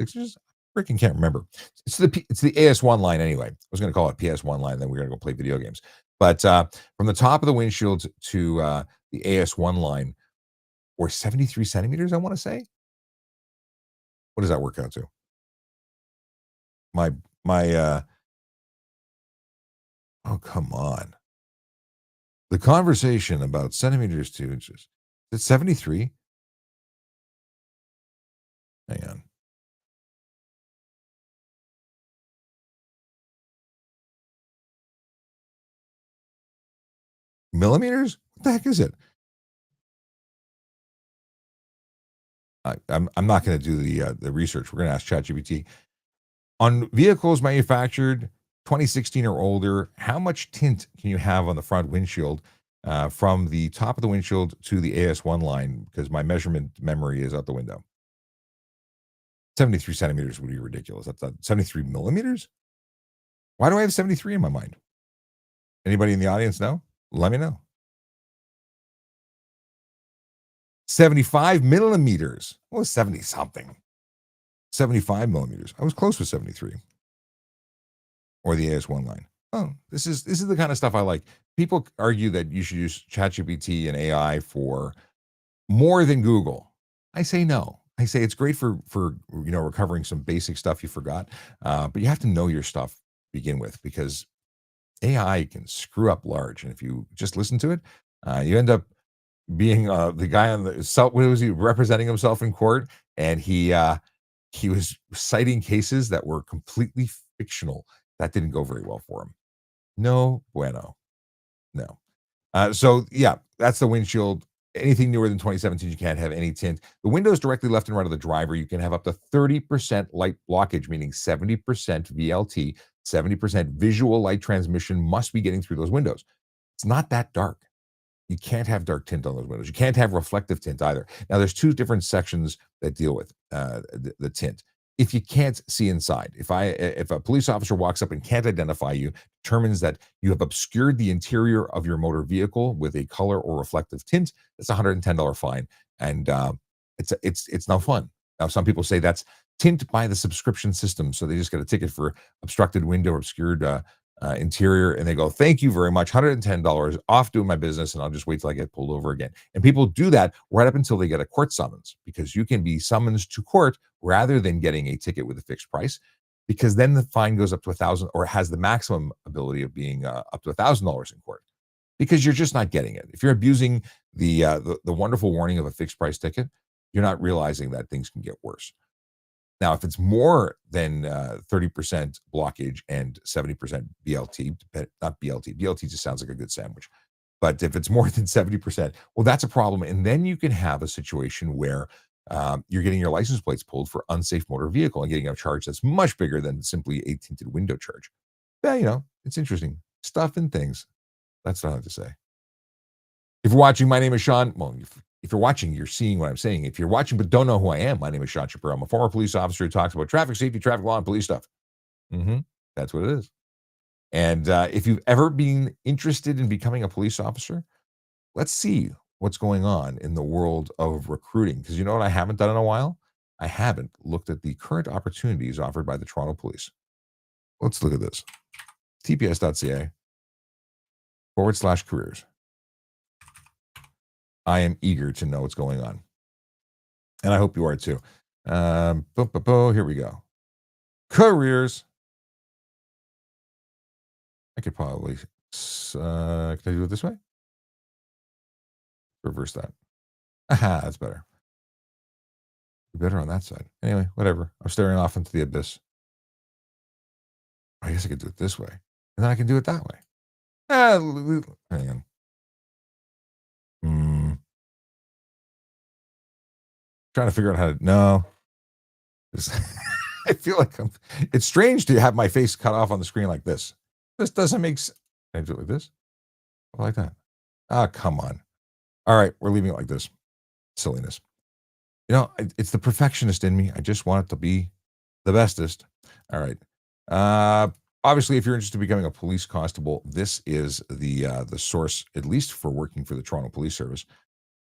6 inches? Freaking can't remember. It's the AS1 line anyway. I was going to call it PS1 line. Then we're going to go play video games. But from the top of the windshield to the AS1 line, or 73 centimeters, I want to say. What does that work out to? Oh, come on. The conversation about centimeters to inches. Is it 73? Hang on. millimeters? What the heck is it? I'm not going to do the research. We're going to ask ChatGPT. On vehicles manufactured 2016 or older, how much tint can you have on the front windshield from the top of the windshield to the AS1 line? Because my measurement memory is out the window. 73 centimeters would be ridiculous. That's 73 millimeters? Why do I have 73 in my mind? Anybody in the audience know? Let me know. 75 millimeters. Well, 70 something. 75 millimeters. I was close with 73. Or the AS1 line. Oh, this is the kind of stuff I like. People argue that you should use ChatGPT and AI for more than Google. I say no. I say it's great for recovering some basic stuff you forgot, but you have to know your stuff to begin with, because AI can screw up large, and if you just listen to it, you end up being the guy on what was he representing himself in court, and he was citing cases that were completely fictional. That didn't go very well for him. No bueno. No. So yeah, that's the windshield. Anything newer than 2017, you can't have any tint. The windows directly left and right of the driver, you can have up to 30% light blockage, meaning 70% VLT, 70% visual light transmission must be getting through those windows. It's not that dark. You can't have dark tint on those windows. You can't have reflective tint either. Now, there's two different sections that deal with the tint. If you can't see inside, if a police officer walks up and can't identify you, determines that you have obscured the interior of your motor vehicle with a color or reflective tint, that's a $110 fine, and it's no fun. Now, some people say that's tint by the subscription system, so they just get a ticket for obstructed window or obscured interior, and they go, thank you very much, $110, off doing my business, and I'll just wait till I get pulled over again. And people do that right up until they get a court summons, because you can be summoned to court rather than getting a ticket with a fixed price, because then the fine goes up to $1,000, or has the maximum ability of being up to $1,000 in court, because you're just not getting it. If you're abusing the wonderful warning of a fixed price ticket, you're not realizing that things can get worse. Now, if it's more than 30% blockage and 70% BLT, not BLT, BLT just sounds like a good sandwich. But if it's more than 70%, well, that's a problem. And then you can have a situation where you're getting your license plates pulled for unsafe motor vehicle and getting a charge that's much bigger than simply a tinted window charge. Yeah, it's interesting. Stuff and things. That's what I have to say. If you're watching, my name is Sean. Well, if you're watching, you're seeing what I'm saying. If you're watching but don't know who I am, my name is Sean Shapiro. I'm a former police officer who talks about traffic safety, traffic law, and police stuff. That's what it is. And if you've ever been interested in becoming a police officer, let's see what's going on in the world of recruiting. Because you know what I haven't done in a while? I haven't looked at the current opportunities offered by the Toronto Police. Let's look at this. tps.ca/careers. I am eager to know what's going on. And I hope you are too. Here we go. Careers. I could probably, can I do it this way? Reverse that. Aha, that's better. Better on that side. Anyway, whatever. I'm staring off into the abyss. I guess I could do it this way. And then I can do it that way. Hang on. Trying to figure out how to, no. I feel like it's strange to have my face cut off on the screen like this. This doesn't make sense. Can I do it like this? Or like that? Ah, come on. All right, we're leaving it like this. Silliness. It's the perfectionist in me. I just want it to be the bestest. All right. Obviously, if you're interested in becoming a police constable, this is the source, at least for working for the Toronto Police Service.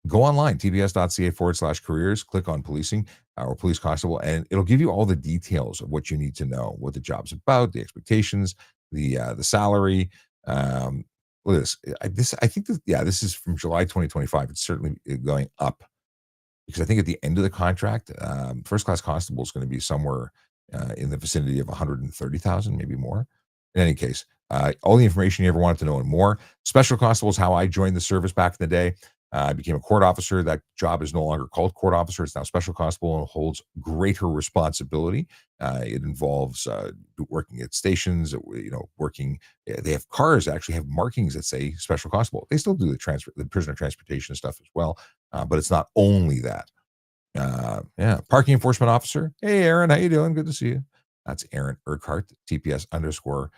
Go online, tbs.ca/careers, click on policing or police constable, and it'll give you all the details of what you need to know, what the job's about, the expectations, the salary. Look at this. I think this is from July 2025. It's certainly going up, because I think at the end of the contract, first class constable is going to be somewhere in the vicinity of 130,000, maybe more. In any case, all the information you ever wanted to know and more. Special constable is how I joined the service back in the day. I became a court officer. That job is no longer called court officer. It's now special constable and holds greater responsibility. It involves working at stations, working. They have cars that actually have markings that say special constable. They still do the prisoner transportation stuff as well, but it's not only that. Parking enforcement officer. Hey, Aaron, how you doing? Good to see you. That's Aaron Urquhart, TPS underscore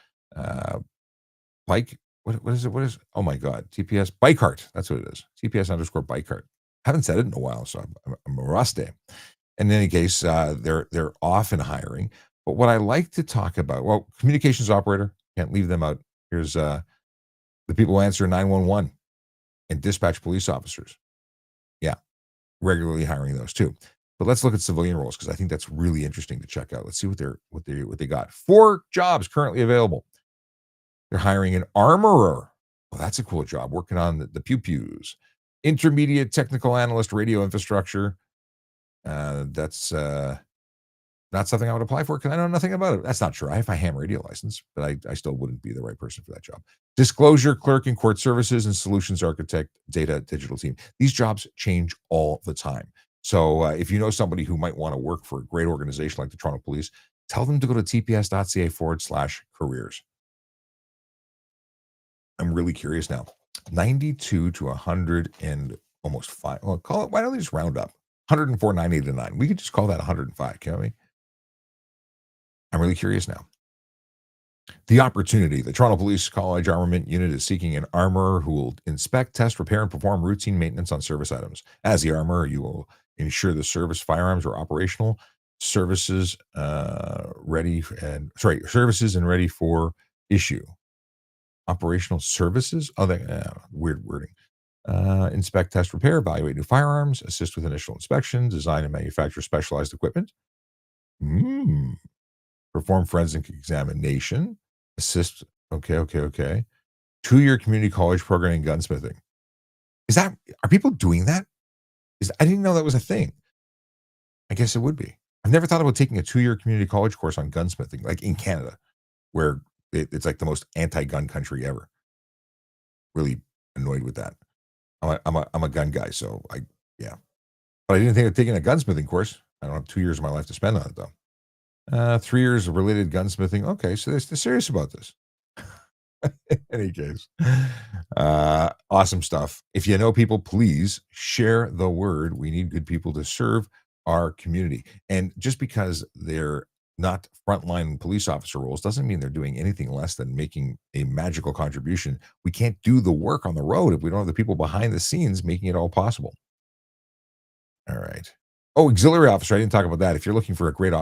bike. What is it? Oh my God, TPS bike cart. That's what it is. TPS underscore bike cart. Haven't said it in a while, so I'm rusty. In any case, they're often hiring. But what I like to talk about, well, communications operator, can't leave them out. Here's the people who answer 911 and dispatch police officers. Yeah, regularly hiring those too. But let's look at civilian roles because I think that's really interesting to check out. Let's see what they got. 4 jobs currently available. They're hiring an armorer. Well, that's a cool job, working on the pew-pews. Intermediate technical analyst, radio infrastructure. That's not something I would apply for because I know nothing about it. That's not true. I have a ham radio license, but I still wouldn't be the right person for that job. Disclosure clerk in court services and solutions architect, data digital team. These jobs change all the time. So if you know somebody who might want to work for a great organization like the Toronto Police, tell them to go to tps.ca/careers. I'm really curious now. 92 to 100 and almost 5. Well, call it. Why don't they just round up? 104,989. We could just call that 105, can't we? I'm really curious now. The opportunity. The Toronto Police College Armament Unit is seeking an armorer who will inspect, test, repair, and perform routine maintenance on service items. As the armorer, you will ensure the service firearms are operational, services ready and ready for issue. Operational services? Oh, weird wording. Inspect, test, repair, evaluate new firearms, assist with initial inspection, design and manufacture specialized equipment. Perform forensic examination, assist. Okay. 2-year community college program in gunsmithing. Are people doing that? I didn't know that was a thing. I guess it would be. I've never thought about taking a 2-year community college course on gunsmithing, like in Canada, where it's like the most anti-gun country ever. Really annoyed with that. I'm a gun guy, so but I didn't think of taking a gunsmithing course. I don't have 2 years of my life to spend on it though. 3 years of related gunsmithing. Okay, so they're serious about this. In any case, awesome stuff. If you know people, please share the word. We need good people to serve our community. And just because they're not frontline police officer roles doesn't mean they're doing anything less than making a magical contribution. We can't do the work on the road if we don't have the people behind the scenes making it all possible. All right. Oh, auxiliary officer. I didn't talk about that. If you're looking for a great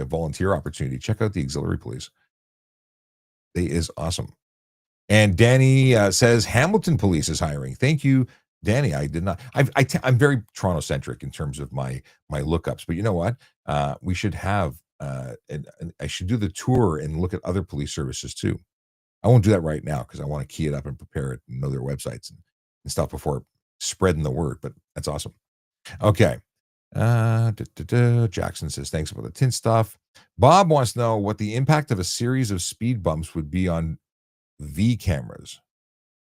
volunteer opportunity, check out the auxiliary police. They is awesome. And Danny says Hamilton Police is hiring. Thank you, Danny. I did not. I'm very Toronto centric in terms of my lookups. But you know what? We should have. And I should do the tour and look at other police services too. I won't do that right now because I want to key it up and prepare it and know their websites and stuff before spreading the word. But that's awesome. Okay. Jackson says thanks for the tint stuff. Bob wants to know what the impact of a series of speed bumps would be on V cameras.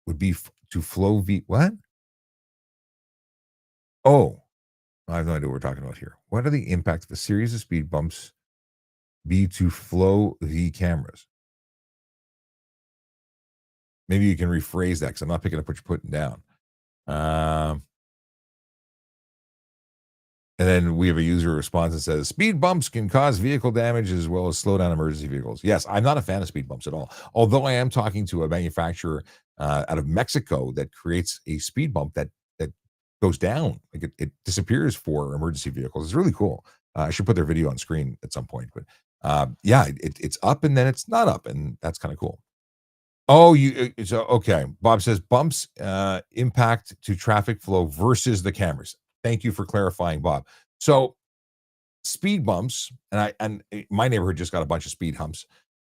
Would be to flow V. What? Oh, I have no idea what we're talking about here. What are the impact of a series of speed bumps be to flow V cameras? Maybe you can rephrase that because I'm not picking up what you're putting down. And then we have a user response that says, speed bumps can cause vehicle damage as well as slow down emergency vehicles. Yes, I'm not a fan of speed bumps at all. Although I am talking to a manufacturer out of Mexico that creates a speed bump that goes down. Like it disappears for emergency vehicles. It's really cool. I should put their video on screen at some point. But it's up and then it's not up. And that's kind of cool. Oh, okay. Bob says bumps impact to traffic flow versus the cameras. Thank you for clarifying, Bob. So speed bumps, and my neighborhood just got a bunch of speed humps.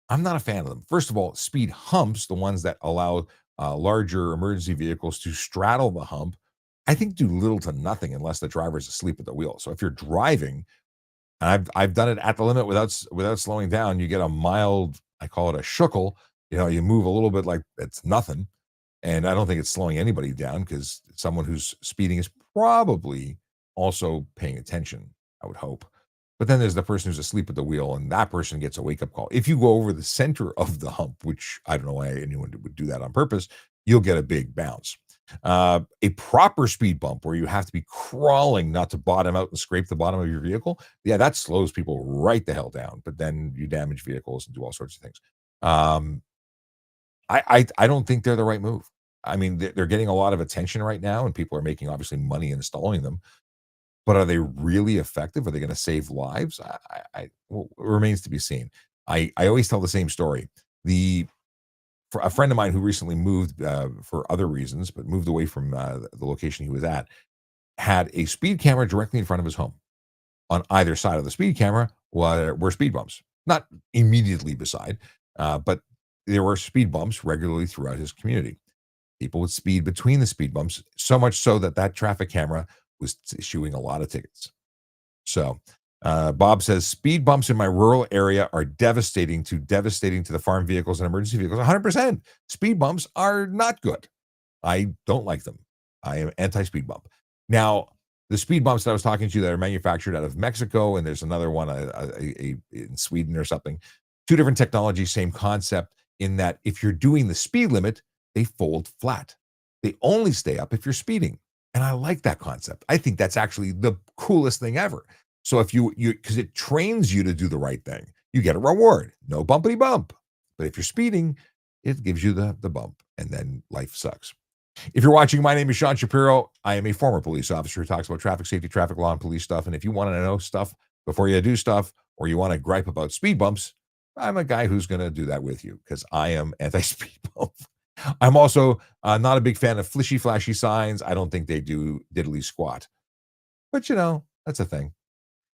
I'm not a fan of them. First of all, speed humps, the ones that allow larger emergency vehicles to straddle the hump, I think do little to nothing unless the driver's asleep at the wheel. So if you're driving, and I've done it at the limit without slowing down, you get a mild, I call it a shuckle. You move a little bit like it's nothing. And I don't think it's slowing anybody down because someone who's speeding is probably also paying attention, I would hope. But then there's the person who's asleep at the wheel, and that person gets a wake up call. If you go over the center of the hump, which I don't know why anyone would do that on purpose, you'll get a big bounce. A proper speed bump where you have to be crawling not to bottom out and scrape the bottom of your vehicle, yeah, that slows people right the hell down. But then you damage vehicles and do all sorts of things. Um, I don't think they're the right move. I mean, they're getting a lot of attention right now, and people are making obviously money installing them. But are they really effective? Are they going to save lives? Well, it remains to be seen. I always tell the same story. For a friend of mine who recently moved for other reasons, but moved away from the location he was at, had a speed camera directly in front of his home. On either side of the speed camera were speed bumps, not immediately beside, but there were speed bumps regularly throughout his community. People would speed between the speed bumps, so much so that that traffic camera was issuing a lot of tickets. So Bob says speed bumps in my rural area are devastating to the farm vehicles and emergency vehicles. 100%. Speed bumps are not good. I don't like them. I am anti-speed bump. Now, the speed bumps that I was talking to that are manufactured out of Mexico, and there's another one in Sweden or something. Two different technologies, same concept, in that if you're doing the speed limit, they fold flat. They only stay up if you're speeding. And I like that concept. I think that's actually the coolest thing ever. So if you because it trains you to do the right thing, you get a reward, no bumpity bump. But if you're speeding, it gives you the bump, and then life sucks. If you're watching, my name is Sean Shapiro. I am a former police officer who talks about traffic safety, traffic law, and police stuff. And if you want to know stuff before you do stuff, or you want to gripe about speed bumps, I'm a guy who's going to do that with you because I am anti-speed bump. I'm also not a big fan of flishy, flashy signs. I don't think they do diddly squat. But, that's a thing.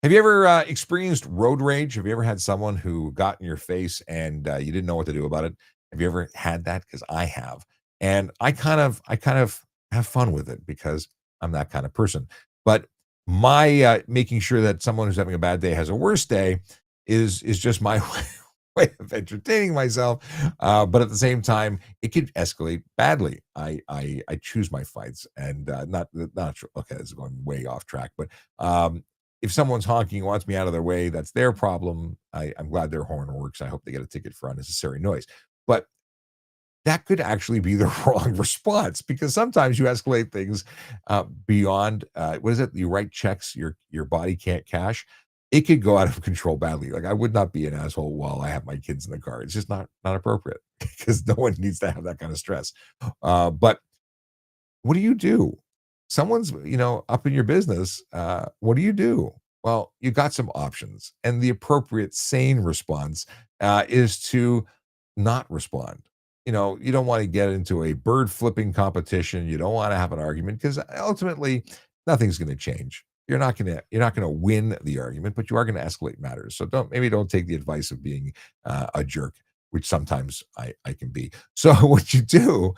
Have you ever experienced road rage? Have you ever had someone who got in your face and you didn't know what to do about it? Have you ever had that? Because I have. And I kind of have fun with it because I'm that kind of person. But my making sure that someone who's having a bad day has a worse day is just my way of entertaining myself. But at the same time, it could escalate badly. I choose my fights, and not okay, this is going way off track, but if someone's honking and wants me out of their way, that's their problem. I'm glad their horn works. I hope they get a ticket for unnecessary noise. But that could actually be the wrong response, because sometimes you escalate things beyond what is it? You write checks your body can't cash. It could go out of control badly. Like, I would not be an asshole while I have my kids in the car. It's just not appropriate because no one needs to have that kind of stress. But what do you do? Someone's, up in your business. What do you do? Well, you got some options, and the appropriate sane response is to not respond. You don't want to get into a bird flipping competition. You don't want to have an argument, because ultimately nothing's going to change. You're not going to win the argument, but you are going to escalate matters. So don't take the advice of being a jerk, which sometimes I can be. So what you do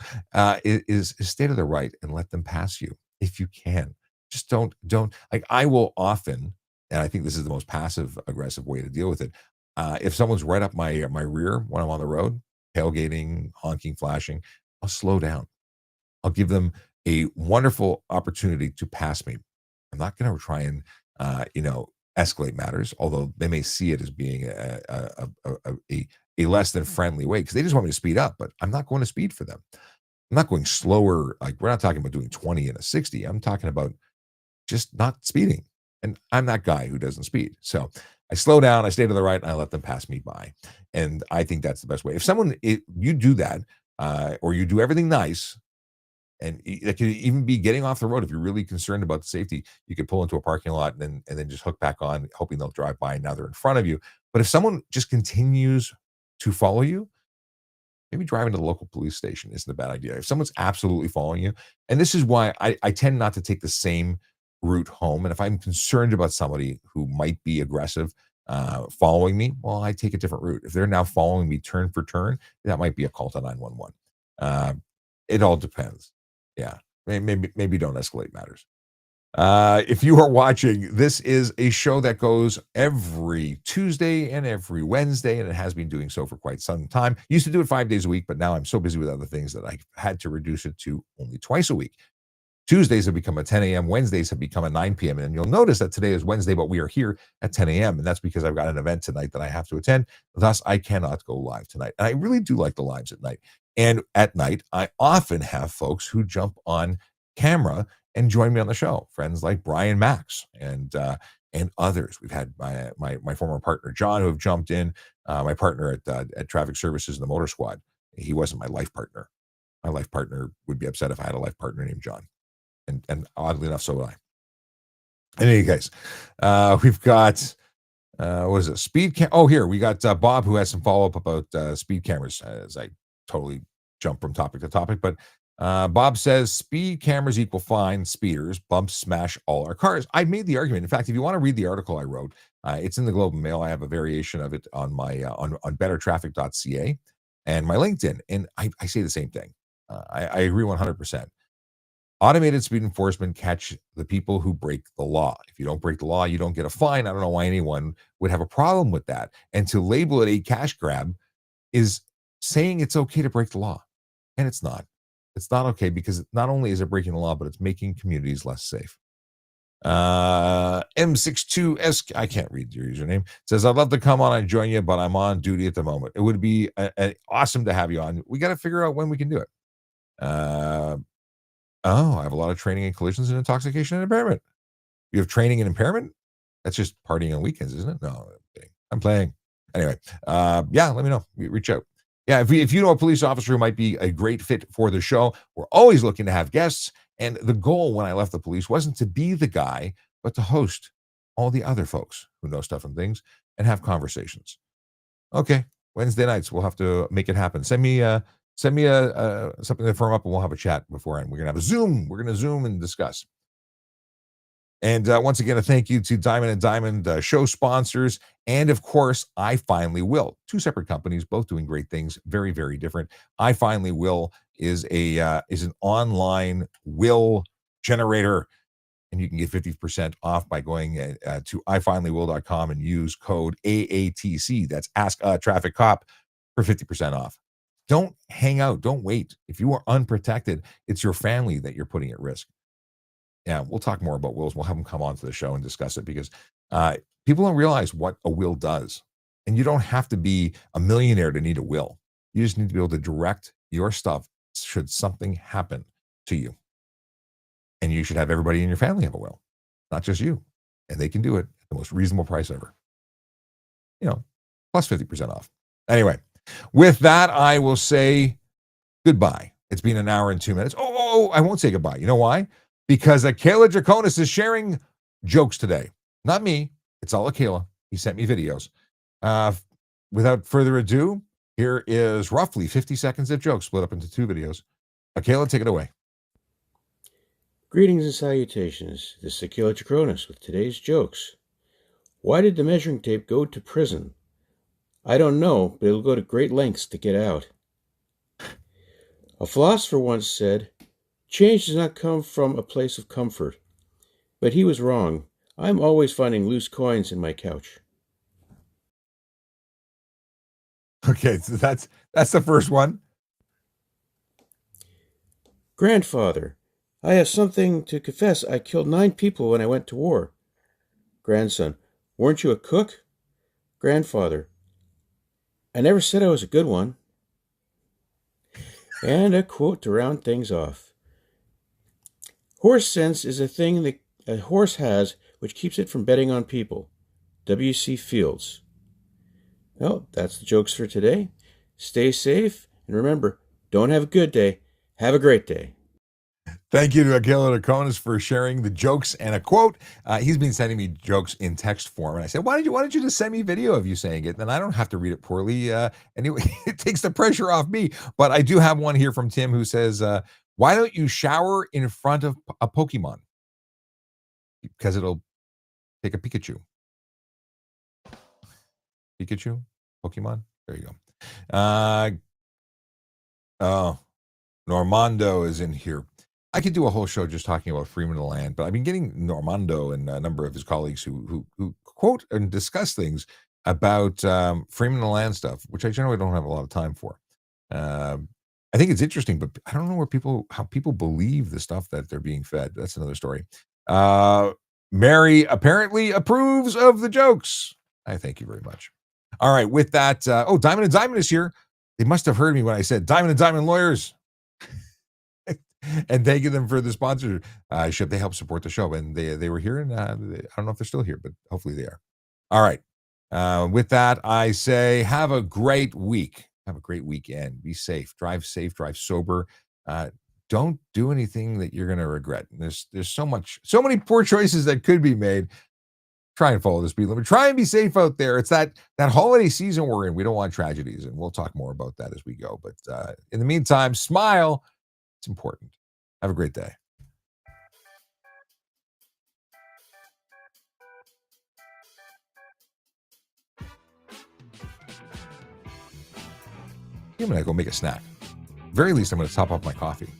is stay to the right and let them pass you if you can. Just don't like, I will often, and I think this is the most passive aggressive way to deal with it. If someone's right up my rear when I'm on the road, tailgating, honking, flashing, I'll slow down. I'll give them a wonderful opportunity to pass me. I'm not going to try and escalate matters, although they may see it as being a less than friendly way, because they just want me to speed up. But I'm not going to speed for them. I'm not going slower. Like, we're not talking about doing 20 and a 60. I'm talking about just not speeding. And I'm that guy who doesn't speed. So I slow down, I stay to the right, and I let them pass me by. And I think that's the best way. If you do that, or you do everything nice, and it could even be getting off the road. If you're really concerned about the safety, you could pull into a parking lot and then just hook back on, hoping they'll drive by. Now they're in front of you. But if someone just continues to follow you, maybe driving to the local police station isn't a bad idea. If someone's absolutely following you, and this is why I tend not to take the same route home. And if I'm concerned about somebody who might be aggressive following me, well, I take a different route. If they're now following me turn for turn, that might be a call to 911. It all depends. Yeah, maybe don't escalate matters. If you are watching, this is a show that goes every Tuesday and every Wednesday, and it has been doing so for quite some time. Used to do it 5 days a week, but now I'm so busy with other things that I had to reduce it to only twice a week. Tuesdays have become a 10 a.m. Wednesdays have become a 9 p.m. And you'll notice that today is Wednesday, but we are here at 10 a.m. And that's because I've got an event tonight that I have to attend. Thus, I cannot go live tonight. And I really do like the lives at night. And at night, I often have folks who jump on camera and join me on the show. Friends like Brian Max and others. We've had my former partner John who have jumped in. My partner at Traffic Services in the Motor Squad. He wasn't my life partner. My life partner would be upset if I had a life partner named John. And oddly enough, so would I. In any case, we've got what is it? Speed cam. Oh, here we got Bob who has some follow up about speed cameras. As I totally jump from topic to topic, but Bob says speed cameras equal fine. Speeders bumps smash all our cars. I made the argument. In fact, if you want to read the article I wrote, it's in the Globe and Mail. I have a variation of it on my on bettertraffic.ca and my LinkedIn, and I say the same thing. I agree 100%. Automated speed enforcement catch the people who break the law. If you don't break the law, you don't get a fine. I don't know why anyone would have a problem with that. And to label it a cash grab is saying it's okay to break the law. And it's not. It's not okay because not only is it breaking the law, but it's making communities less safe. M62S, I can't read your username, says, I'd love to come on and join you, but I'm on duty at the moment. It would be awesome to have you on. We got to figure out when we can do it. Oh, I have a lot of training in collisions and intoxication and impairment. You have training and impairment? That's just partying on weekends, isn't it? No, I'm playing. Anyway, yeah, let me know. Reach out. Yeah, if you know a police officer who might be a great fit for the show, we're always looking to have guests. And the goal when I left the police wasn't to be the guy, but to host all the other folks who know stuff and things and have conversations. Okay, Wednesday nights, we'll have to make it happen. Send me something to firm up and we'll have a chat beforehand. We're going to have a Zoom. We're going to Zoom and discuss. And once again, a thank you to Diamond and Diamond show sponsors. And of course, I Finally Will. Two separate companies, both doing great things, very, very different. I Finally Will is an online will generator. And you can get 50% off by going to ifinallywill.com and use code AATC. That's Ask a Traffic Cop for 50% off. Don't hang out. Don't wait. If you are unprotected, it's your family that you're putting at risk. Yeah, we'll talk more about wills. We'll have them come on to the show and discuss it because people don't realize what a will does. And you don't have to be a millionaire to need a will. You just need to be able to direct your stuff should something happen to you. And you should have everybody in your family have a will, not just you. And they can do it at the most reasonable price ever. Plus 50% off. Anyway, with that, I will say goodbye. It's been an hour and 2 minutes. Oh, I won't say goodbye. You know why? Because Akela Draconis is sharing jokes today. Not me. It's all Akela. He sent me videos. Without further ado, here is roughly 50 seconds of jokes split up into two videos. Akela, take it away. Greetings and salutations. This is Akela Draconis with today's jokes. Why did the measuring tape go to prison? I don't know, but it'll go to great lengths to get out. A philosopher once said, change does not come from a place of comfort. But he was wrong. I'm always finding loose coins in my couch. Okay, so that's the first one. Grandfather, I have something to confess. I killed 9 people when I went to war. Grandson, weren't you a cook? Grandfather, I never said I was a good one. And a quote to round things off. Horse sense is a thing that a horse has which keeps it from betting on people. W.C. Fields. Well, that's the jokes for today. Stay safe, and remember, don't have a good day, have a great day. Thank you to Akela Draconis for sharing the jokes and a quote. He's been sending me jokes in text form, and I said, why don't you just send me video of you saying it? Then I don't have to read it poorly. Anyway, it takes the pressure off me. But I do have one here from Tim who says, why don't you shower in front of a Pokemon? Because it'll take a Pikachu. Pikachu? Pokemon? There you go. Oh, Normando is in here. I could do a whole show just talking about Freeman of the Land, but I've been getting Normando and a number of his colleagues who quote and discuss things about Freeman of the Land stuff, which I generally don't have a lot of time for. I think it's interesting, but I don't know how people believe the stuff that they're being fed. That's another story. Mary apparently approves of the jokes. I thank you very much. All right, with that, Diamond and Diamond is here. They must have heard me when I said Diamond and Diamond Lawyers. And thanking them for the sponsorship. They help support the show, and they were here, and I don't know if they're still here, but hopefully they are. All right. With that, I say have a great week. Have a great weekend. Be safe, drive sober. Don't do anything that you're going to regret. There's so many poor choices that could be made. Try and follow the speed limit. Try and be safe out there. It's that holiday season we're in. We don't want tragedies, and we'll talk more about that as we go. But in the meantime, smile. It's important. Have a great day. I'm going to go make a snack. Very least, I'm going to top up my coffee.